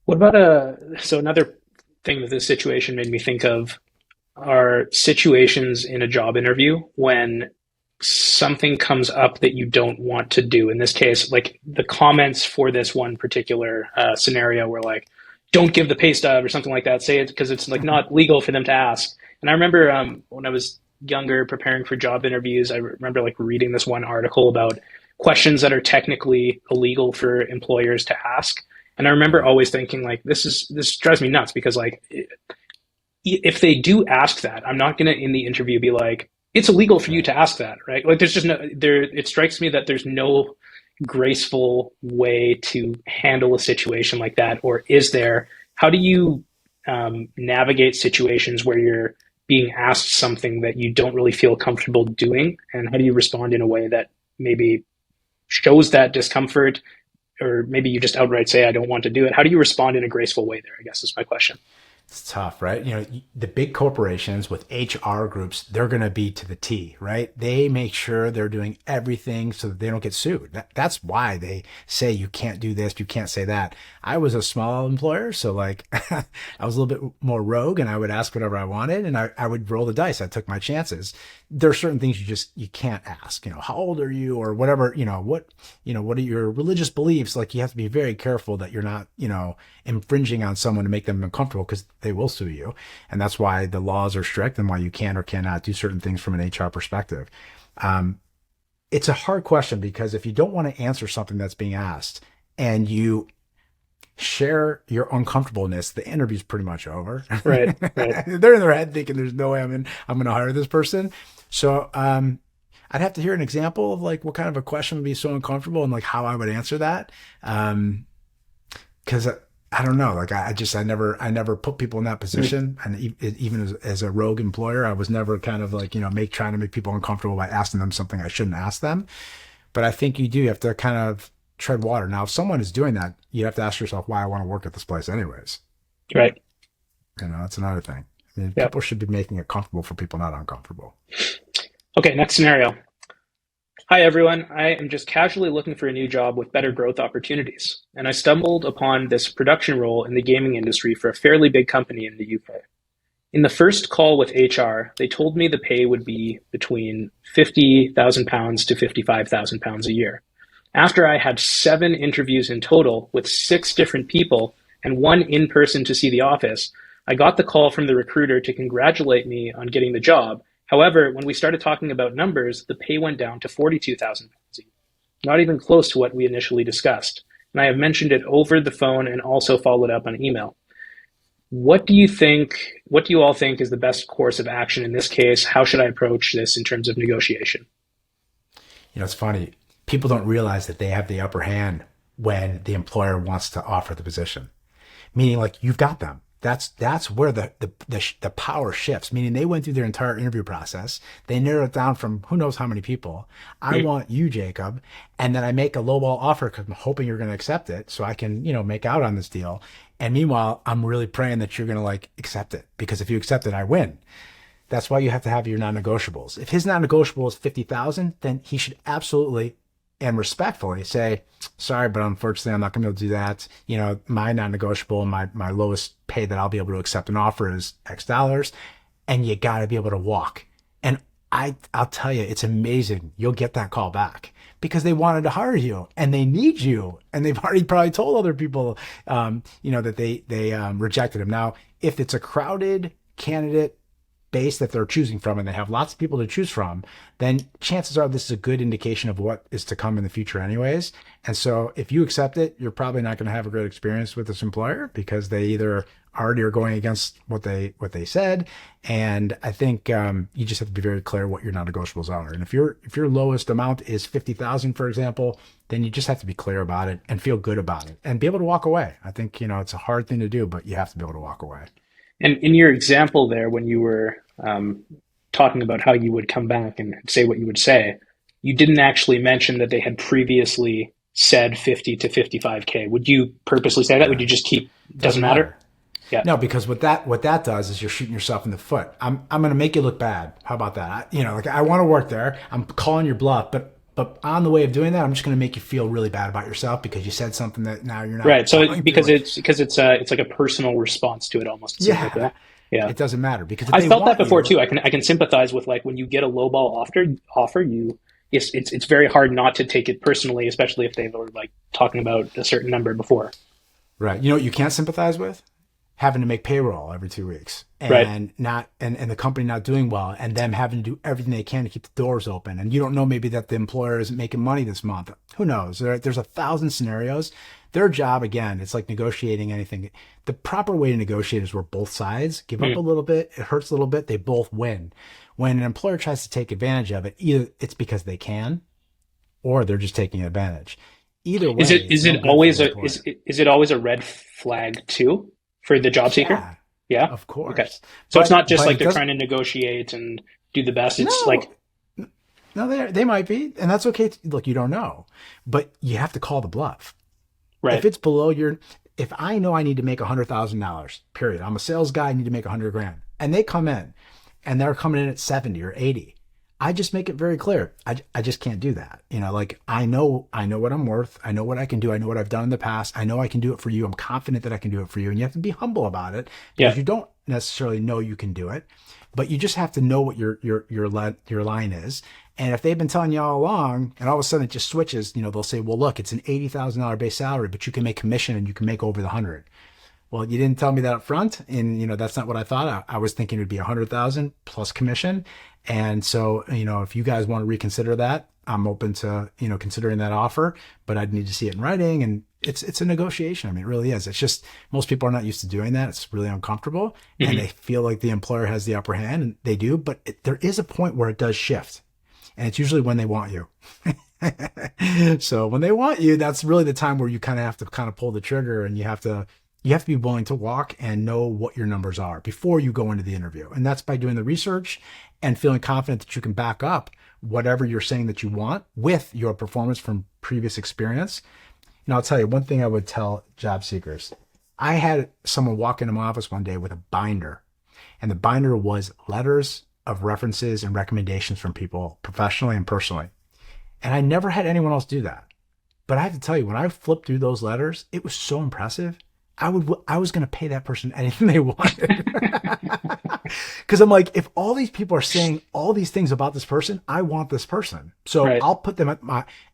What about so another thing that this situation made me think of are situations in a job interview when something comes up that you don't want to do. In this case, like the comments for this one particular scenario were like, don't give the pay stub or something like that. Say it because it's like not legal for them to ask. And I remember when I was younger preparing for job interviews, I remember like reading this one article about questions that are technically illegal for employers to ask. And I remember always thinking like, this drives me nuts because like, if they do ask that, I'm not going to in the interview be like, it's illegal for you to ask that, right? Like there's just no, it strikes me that there's no graceful way to handle a situation like that. Or is there, how do you navigate situations where you're being asked something that you don't really feel comfortable doing? And how do you respond in a way that maybe shows that discomfort, or maybe you just outright say, I don't want to do it? How do you respond in a graceful way there, I guess is my question. It's tough, right? The big corporations with HR groups, they're going to be to the T, right? They make sure they're doing everything so that they don't get sued. That's why they say you can't do this, you can't say that. I was a small employer, so like I was a little bit more rogue and I would ask whatever I wanted and I would roll the dice. I took my chances. There are certain things you can't ask, how old are you or whatever, what are your religious beliefs? Like you have to be very careful that you're not, infringing on someone to make them uncomfortable because they will sue you. And that's why the laws are strict and why you can or cannot do certain things from an HR perspective. It's a hard question because if you don't want to answer something that's being asked and you share your uncomfortableness, the interview's pretty much over. Right. They're in their head thinking there's no way I'm going to hire this person. So, I'd have to hear an example of like what kind of a question would be so uncomfortable and like how I would answer that. Cause I don't know. Like I never put people in that position. And even as a rogue employer, I was never kind of like, trying to make people uncomfortable by asking them something I shouldn't ask them. But I think you have to kind of tread water. Now, if someone is doing that, you have to ask yourself why I want to work at this place anyways. Right. That's another thing. I mean, Yep. people should be making it comfortable for people not uncomfortable. Okay, next scenario. Hi, everyone. I am just casually looking for a new job with better growth opportunities, and I stumbled upon this production role in the gaming industry for a fairly big company in the UK. In the first call with HR, they told me the pay would be between £50,000 to £55,000 a year. After I had 7 interviews in total with 6 different people and 1 in person to see the office, I got the call from the recruiter to congratulate me on getting the job. However, when we started talking about numbers, the pay went down to £42,000 a year, not even close to what we initially discussed. And I have mentioned it over the phone and also followed up on email. What do you all think is the best course of action in this case? How should I approach this in terms of negotiation? It's funny. People don't realize that they have the upper hand when the employer wants to offer the position, meaning like you've got them. That's where the power shifts, meaning they went through their entire interview process. They narrowed it down from who knows how many people. I want you, Jacob. And then I make a lowball offer because I'm hoping you're going to accept it so I can, make out on this deal. And meanwhile, I'm really praying that you're going to like accept it because if you accept it, I win. That's why you have to have your non-negotiables. If his non-negotiable is 50,000, then he should absolutely and respectfully say, sorry, but unfortunately, I'm not going to be able to do that. My non-negotiable, my lowest pay that I'll be able to accept an offer is X dollars. And you got to be able to walk. And I'll tell you, it's amazing. You'll get that call back because they wanted to hire you and they need you. And they've already probably told other people, that they rejected him. Now, if it's a crowded candidate base that they're choosing from and they have lots of people to choose from, then chances are this is a good indication of what is to come in the future anyways. And so if you accept it, you're probably not going to have a great experience with this employer because they either already are going against what they said. And I think you just have to be very clear what your non-negotiables are. And if your lowest amount is 50,000, for example, then you just have to be clear about it and feel good about it and be able to walk away. I think, it's a hard thing to do, but you have to be able to walk away. And in your example there, when you were talking about how you would come back and say what you would say, you didn't actually mention that they had previously said 50 to 55K. Would you purposely say that? Would you Right. just keep, doesn't Doesn't matter? matter. Yeah. No, because what that does is you're shooting yourself in the foot. I'm going to make you look bad. How about that? Like I want to work there. I'm calling your bluff, but on the way of doing that, I'm just going to make you feel really bad about yourself because you said something that now you're not Right. So following through with. because it's like a personal response to it almost, it seems like Yeah, that. Yeah. it doesn't matter because if I they felt that want before you, too. I can sympathize with like when you get a lowball offer you, it's very hard not to take it personally, especially if they were like talking about a certain number before. right? You know what you can't sympathize with? Having to make payroll every 2 weeks Right. and not and the company not doing well and them having to do everything they can to keep the doors open and you don't know maybe that the employer isn't making money this month. Who knows? There's 1,000 scenarios. Their job again, it's like negotiating anything. The proper way to negotiate is where both sides give up a Hmm. little bit, it hurts a little bit, they both win. When an employer tries to take advantage of it, either it's because they can or they're just taking advantage. Either way, it's Is no it good for always the a employer. is it always a red flag too for the job seeker? Yeah, Yeah. of Okay. course. So it's not just But like it they're doesn't. trying to negotiate and do the best. It's No, like no, they might be, and that's okay. Look, you don't know, but you have to call the bluff. If right. it's below your, if I know I need to make $100,000, period. I'm a sales guy. I need to make 100 grand, and they come in, and they're coming in at 70 or 80. I just make it very clear. I just can't do that. Like I know what I'm worth. I know what I can do. I know what I've done in the past. I know I can do it for you. I'm confident that I can do it for you. And you have to be humble about it because Yeah. you don't necessarily know you can do it, but you just have to know what your line is. And if they've been telling you all along, and all of a sudden it just switches, they'll say, "Well, look, it's an $80,000 base salary, but you can make commission and you can make over the 100." Well, you didn't tell me that up front, and that's not what I thought. I was thinking it would be 100,000 plus commission, and so if you guys want to reconsider that, I'm open to considering that offer, but I'd need to see it in writing, and it's a negotiation. I mean, it really is. It's just most people are not used to doing that. It's really uncomfortable, and they Hmm. feel like the employer has the upper hand, and they do. But there is a point where it does shift, and it's usually when they want you. So when they want you, that's really the time where you kind of have to kind of pull the trigger and you have to be willing to walk and know what your numbers are before you go into the interview. And that's by doing the research and feeling confident that you can back up whatever you're saying that you want with your performance from previous experience. And I'll tell you one thing I would tell job seekers. I had someone walk into my office one day with a binder, and the binder was letters of references and recommendations from people professionally and personally. And I never had anyone else do that. But I have to tell you, when I flipped through those letters, it was so impressive. I was going to pay that person anything they wanted. Because I'm like, if all these people are saying all these things about this person, I want this person. So Right. I'll put them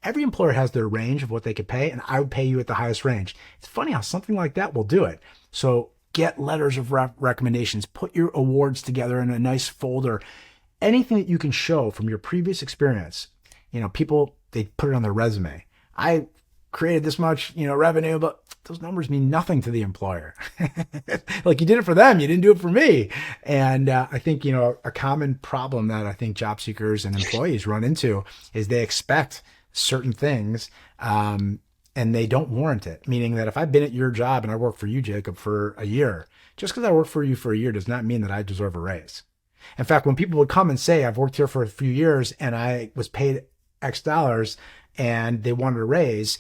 every employer has their range of what they could pay, and I would pay you at the highest range. It's funny how something like that will do it. So get letters of recommendations, put your awards together in a nice folder, anything that you can show from your previous experience. People, they put it on their resume. I created this much, revenue, but those numbers mean nothing to the employer. Like you did it for them, you didn't do it for me. And I think, a common problem that I think job seekers and employees run into is they expect certain things, and they don't warrant it. Meaning that if I've been at your job and I work for you, Jacob, for a year, just because I work for you for a year does not mean that I deserve a raise. In fact, when people would come and say, "I've worked here for a few years and I was paid X dollars," and they wanted a raise,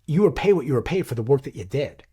you were paid what you were paid for the work that you did.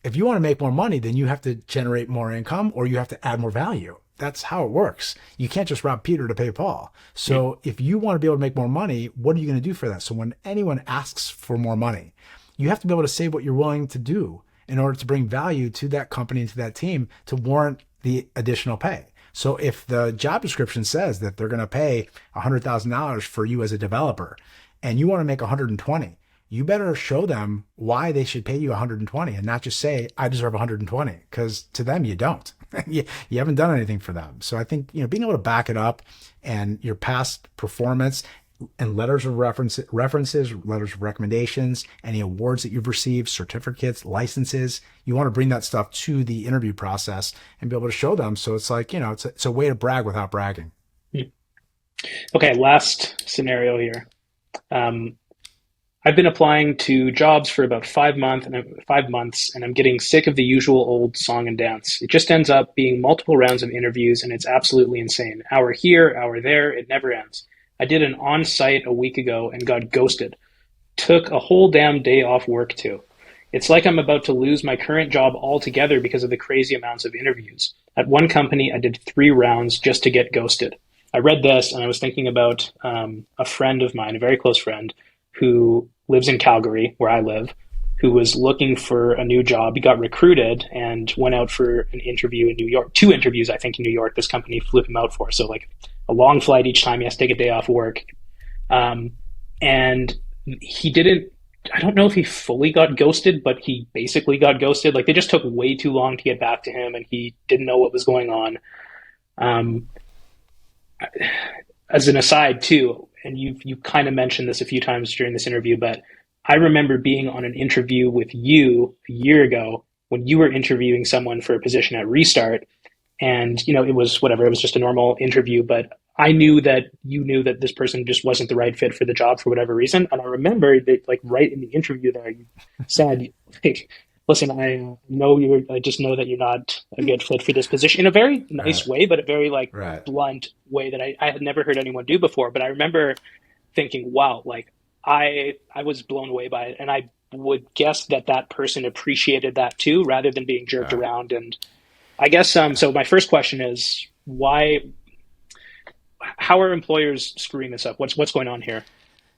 If you want to make more money, then you have to generate more income or you have to add more value. That's how it works. You can't just rob Peter to pay Paul. So if you want to be able to make more money, what are you going to do for that? So when anyone asks for more money, you have to be able to say what you're willing to do in order to bring value to that company and to that team to warrant the additional pay. So if the job description says that they're going to pay $100,000 for you as a developer and you want to make 120, you better show them why they should pay you 120 and not just say, "I deserve 120," because to them, you don't. You haven't done anything for them. So I think, being able to back it up and your past performance and letters of references, letters of recommendations, any awards that you've received, certificates, licenses, you want to bring that stuff to the interview process and be able to show them. So it's like, it's a way to brag without bragging. Okay, last scenario here. Um, I've been applying to jobs for about 5 months, and I'm getting sick of the usual old song and dance. It just ends up being multiple rounds of interviews, and it's absolutely insane. Hour here, hour there, it never ends. I did an on-site a week ago and got ghosted. Took a whole damn day off work too. It's like I'm about to lose my current job altogether because of the crazy amounts of interviews. At one company, I did 3 rounds just to get ghosted. I read this and I was thinking about a friend of mine, a very close friend, who lives in Calgary, where I live, who was looking for a new job. He got recruited and went out for an interview in New York, 2 interviews, I think, in New York. This company flew him out for. So, like, a long flight each time. He has to take a day off work. Um, and he didn't, I don't know if he fully got ghosted, but he basically got ghosted. Like, they just took way too long to get back to him, and he didn't know what was going on. Um, as an aside, too, and you kind of mentioned this a few times during this interview, but I remember being on an interview with you a year ago when you were interviewing someone for a position at Restart, and it was whatever, it was just a normal interview, but I knew that you knew that this person just wasn't the right fit for the job for whatever reason. And I remember that, like, right in the interview there, you said, like, listen, I just know that you're not a good fit for this position, in a very nice Right. way, but a very, like, Right. blunt way that I had never heard anyone do before. But I remember thinking, wow, like, I was blown away by it. And I would guess that that person appreciated that too, rather than being jerked Right. around. And I guess, so my first question is, how are employers screwing this up? What's going on here?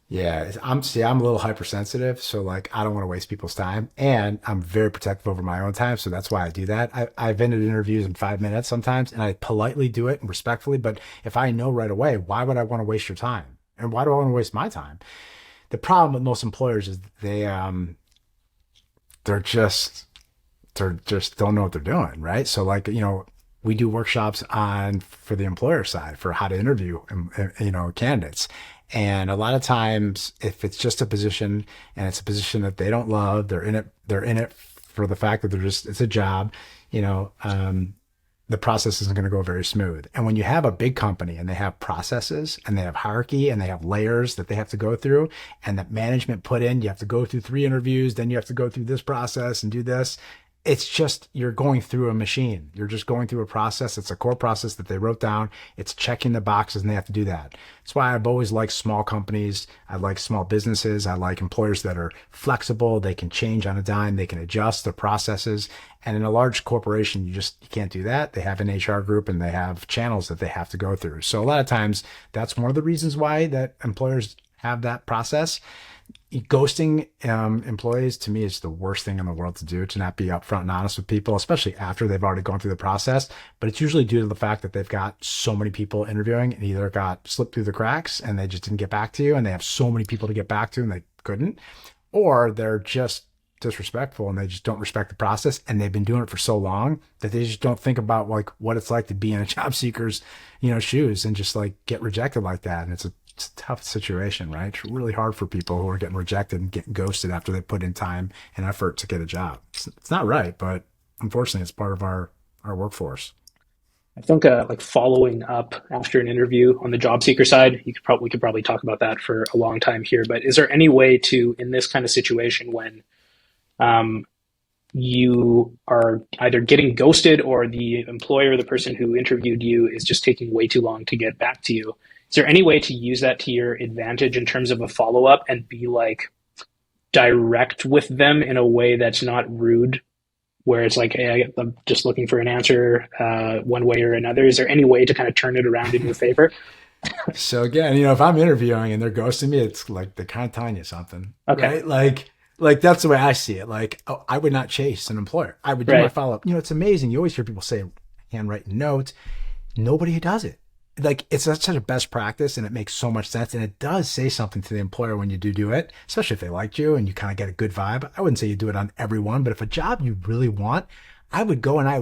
Yeah, I'm a little hypersensitive, so like I don't want to waste people's time, and I'm very protective over my own time, so that's why I do that. I've ended interviews in 5 minutes sometimes, and I politely do it and respectfully. But if I know right away, why would I want to waste your time, and why do I want to waste my time? The problem with most employers is they're just they're just don't know what they're doing, right? So like we do workshops on for the employer side for how to interview candidates, and a lot of times if it's just a position and it's a position that they don't love, they're in it for the fact that it's a job, you know um, the process isn't going to go very smooth. And when you have a big company and they have processes and they have hierarchy and they have layers that they have to go through and that management put in, you have to go through 3 interviews, then you have to go through this process and do this. It's just, you're going through a machine. You're just going through a process. It's a core process that they wrote down. It's checking the boxes and they have to do that. That's why I've always liked small companies. I like small businesses. I like employers that are flexible. They can change on a dime. They can adjust their processes. And in a large corporation, you can't do that. They have an HR group and they have channels that they have to go through. So a lot of times that's one of the reasons why that employers have that process. Ghosting employees to me is the worst thing in the world to do, to not be upfront and honest with people, especially after they've already gone through the process. But it's usually due to the fact that they've got so many people interviewing and either got slipped through the cracks and they just didn't get back to you, and they have so many people to get back to and they couldn't, or they're just disrespectful and they just don't respect the process, and they've been doing it for so long that they just don't think about like what it's like to be in a job seeker's shoes and just like get rejected like that. And it's a tough situation, right? It's really hard for people who are getting rejected and getting ghosted after they put in time and effort to get a job. It's not right, but unfortunately it's part of our workforce. I think like following up after an interview on the job seeker side, we could probably talk about that for a long time here. But is there any way to, in this kind of situation, when um, you are either getting ghosted or the employer, the person who interviewed you, is just taking way too long to get back to you? Is there any way to use that to your advantage in terms of a follow up and be like direct with them in a way that's not rude, where it's like, hey, I'm just looking for an answer one way or another? Is there any way to kind of turn it around in your favor? So again, if I'm interviewing and they're ghosting me, it's like they're kind of telling you something, Okay, right? Like that's the way I see it. Like, oh, I would not chase an employer. I would do my right. follow up. It's amazing. You always hear people say handwritten notes. Nobody does it. Like, it's such a best practice and it makes so much sense. And it does say something to the employer when you do it, especially if they liked you and you kind of get a good vibe. I wouldn't say you do it on everyone, but if a job you really want, I would go and I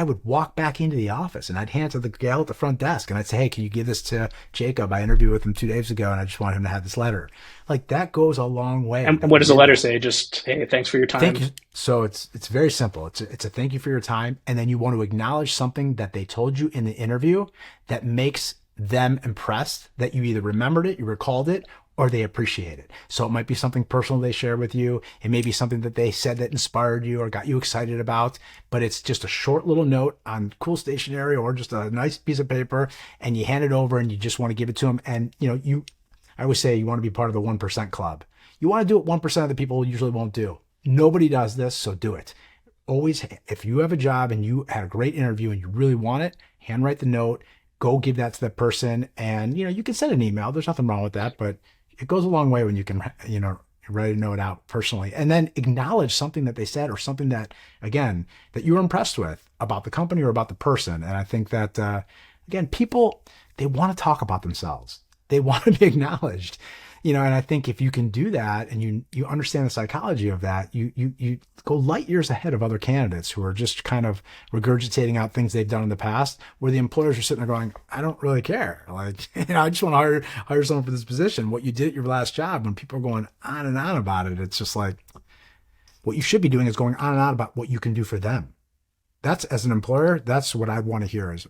would walk back into the office and I'd hand it to the gal at the front desk and I'd say, hey, can you give this to Jacob? I interviewed with him 2 days ago and I just want him to have this letter. Like, that goes a long way. And what does the letter say? Just, hey, thanks for your Thank time. you. So it's very simple. It's a thank you for your time, and then you want to acknowledge something that they told you in the interview that makes them impressed, that you either remembered it, you recalled it, or they appreciate it. So it might be something personal they share with you. It may be something that they said that inspired you or got you excited about, but it's just a short little note on cool stationery or just a nice piece of paper, and you hand it over and you just want to give it to them. And I always say you want to be part of the 1% club. You want to do what 1% of the people usually won't do. Nobody does this, so do it. Always, if you have a job and you had a great interview and you really want it, handwrite the note, go give that to the person. And, you can send an email. There's nothing wrong with that, but it goes a long way when you can, write a note out personally and then acknowledge something that they said or something that, again, that you were impressed with about the company or about the person. And I think that, again, people, they want to talk about themselves. They want to be acknowledged, and I think if you can do that and you understand the psychology of that, you go light years ahead of other candidates who are just kind of regurgitating out things they've done in the past, where the employers are sitting there going, I don't really care. Like, I just want to hire someone for this position. What you did at your last job, when people are going on and on about it, it's just like, what you should be doing is going on and on about what you can do for them. That's, as an employer, that's what I want to hear is,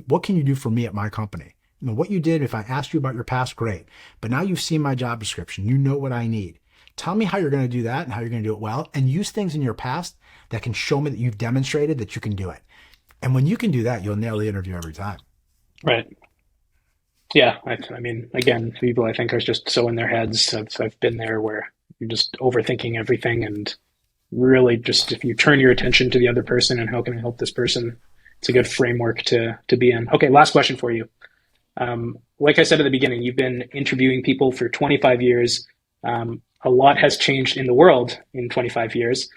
what can you do for me at my company? What you did, if I asked you about your past, great. But now you've seen my job description. You know what I need. Tell me how you're going to do that and how you're going to do it well, and use things in your past that can show me that you've demonstrated that you can do it. And when you can do that, you'll nail the interview every time. Right. Yeah. I mean, again, people I think are just so in their heads. I've been there where you're just overthinking everything, and really just, if you turn your attention to the other person and how can I help this person, it's a good framework to be in. Okay. Last question for you. Like I said at the beginning, you've been interviewing people for 25 years. A lot has changed in the world in 25 years.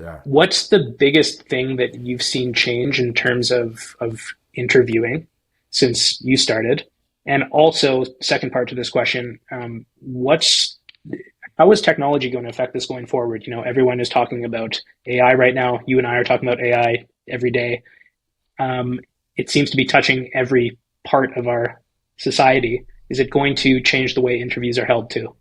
Yeah. What's the biggest thing that you've seen change in terms of interviewing since you started? And also, second part to this question, how is technology going to affect this going forward? Everyone is talking about AI right now. You and I are talking about AI every day. It seems to be touching every part of our society. Is it going to change the way interviews are held too?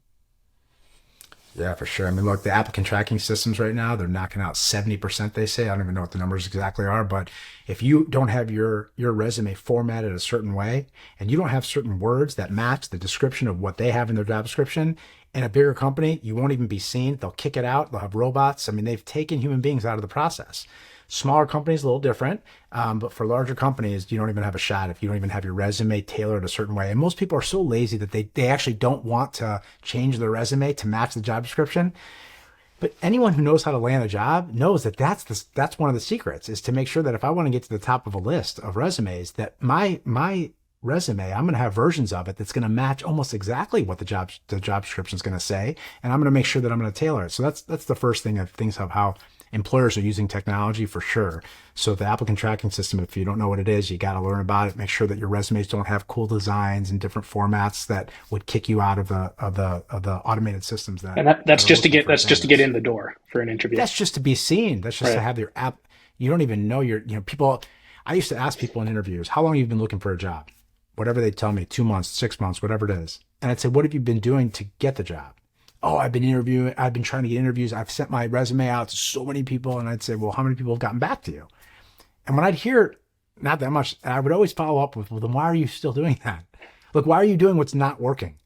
Yeah, for sure. I mean, look, the applicant tracking systems right now, they're knocking out 70%, they say. I don't even know what the numbers exactly are, but if you don't have your resume formatted a certain way and you don't have certain words that match the description of what they have in their job description, in a bigger company, you won't even be seen. They'll kick it out. They'll have robots. I mean, they've taken human beings out of the process. Smaller companies, a little different, but for larger companies, you don't even have a shot if you don't even have your resume tailored a certain way. And most people are so lazy that they actually don't want to change their resume to match the job description. But anyone who knows how to land a job knows that that's one of the secrets, is to make sure that if I want to get to the top of a list of resumes, that my resume, I'm going to have versions of it that's going to match almost exactly what the job description is going to say, and I'm going to make sure that I'm going to tailor it. So that's the first thing of things of how employers are using technology, for sure. So the applicant tracking system, if you don't know what it is, you got to learn about it. Make sure that your resumes don't have cool designs and different formats that would kick you out of the automated systems. That's just to get in the door for an interview. That's just to be seen. That's just to have your app. You don't even know people. I used to ask people in interviews, how long have you been looking for a job? Whatever they tell me, 2 months, 6 months, whatever it is. And I'd say, what have you been doing to get the job? Oh, I've been interviewing. I've been trying to get interviews. I've sent my resume out to so many people. And I'd say, well, how many people have gotten back to you? And when I'd hear not that much, I would always follow up with, well, then why are you still doing that? Like, why are you doing what's not working?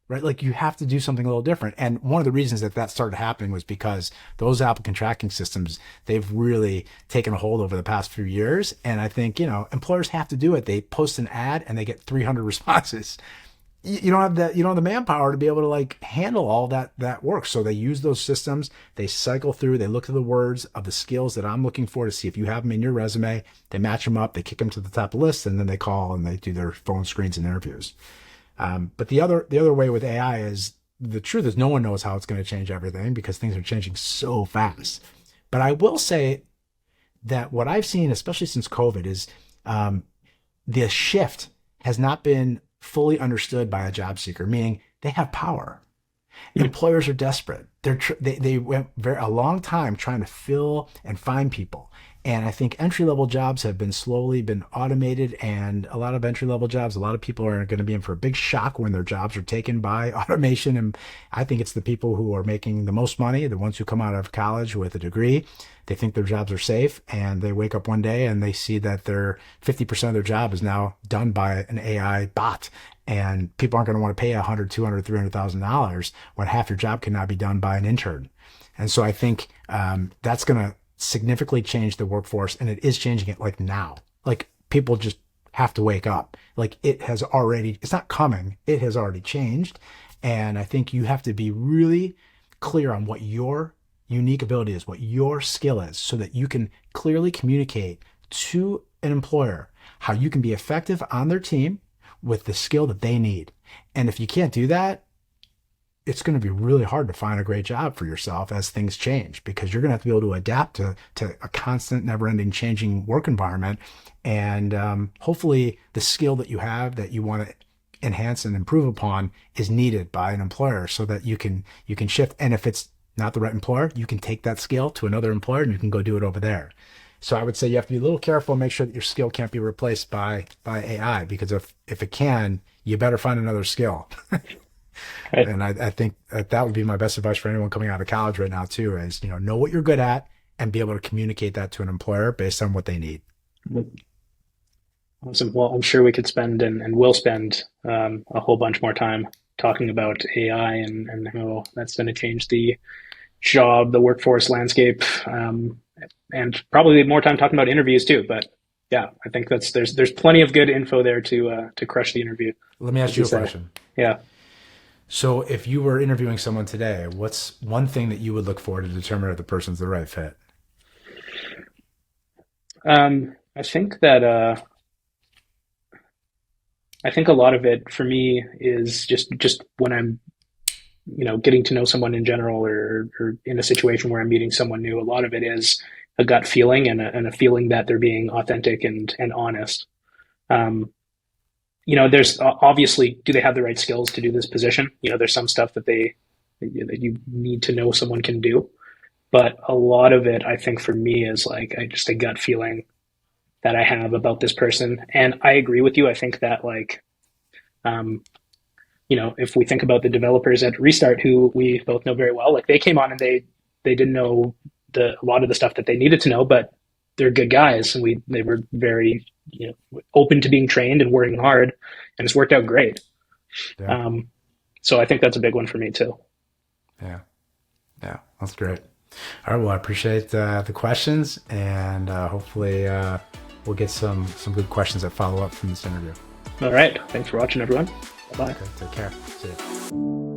Right? Like, you have to do something a little different. And one of the reasons that started happening was because those applicant tracking systems, they've really taken a hold over the past few years. And I think, employers have to do it. They post an ad and they get 300 responses. You don't have the manpower to be able to handle all that work. So they use those systems. They cycle through. They look at the words of the skills that I'm looking for to see if you have them in your resume. They match them up. They kick them to the top of the list, and then they call and they do their phone screens and interviews. But the other way with AI is, the truth is no one knows how it's going to change everything because things are changing so fast. But I will say that what I've seen, especially since COVID, is the shift has not been fully understood by a job seeker, meaning they have power. Employers are desperate. they went a long time trying to fill and find people. And I think entry level jobs have been slowly been automated, and a lot of entry level jobs, a lot of people are going to be in for a big shock when their jobs are taken by automation. And I think it's the people who are making the most money, the ones who come out of college with a degree. They think their jobs are safe, and they wake up one day and they see that their 50% of their job is now done by an AI bot. And people aren't going to want to pay $100, $200, $300,000 when half your job cannot be done by an intern. And so I think that's going to significantly change the workforce, and it is changing it like now. Like people just have to wake up. Like it's not coming, it has already changed. And I think you have to be really clear on what your unique ability is, what your skill is, so that you can clearly communicate to an employer how you can be effective on their team with the skill that they need. And if you can't do that, it's going to be really hard to find a great job for yourself as things change, because you're going to have to be able to adapt to a constant, never-ending changing work environment. And hopefully the skill that you have that you want to enhance and improve upon is needed by an employer, so that you can shift. And if it's not the right employer, you can take that skill to another employer and you can go do it over there. So I would say you have to be a little careful and make sure that your skill can't be replaced by AI, because if it can, you better find another skill. Right. And I think that would be my best advice for anyone coming out of college right now too, is, know what you're good at and be able to communicate that to an employer based on what they need. Awesome. Well, I'm sure we could spend and will spend a whole bunch more time talking about AI and how that's going to change the workforce landscape, and probably more time talking about interviews too. But yeah, I think there's plenty of good info there to crush the interview. Let me ask you a question. Yeah. So if you were interviewing someone today, what's one thing that you would look for to determine if the person's the right fit? I think that I think a lot of it for me is just when I'm getting to know someone in general, or in a situation where I'm meeting someone new. A lot of it is a gut feeling and a feeling that they're being authentic and honest. There's obviously, do they have the right skills to do this position? There's some stuff that you need to know someone can do, but a lot of it, I think for me, is like just a gut feeling that I have about this person. And I agree with you. I think that if we think about the developers at Restart, who we both know very well, like they came on and they didn't know a lot of the stuff that they needed to know, but they're good guys, and they were very open to being trained and working hard, and it's worked out great. Yeah. So I think that's a big one for me too. Yeah, that's great. All right, well, I appreciate the questions, and hopefully we'll get some good questions that follow up from this interview. All right, thanks for watching, everyone. Bye-bye. Okay, take care. See you.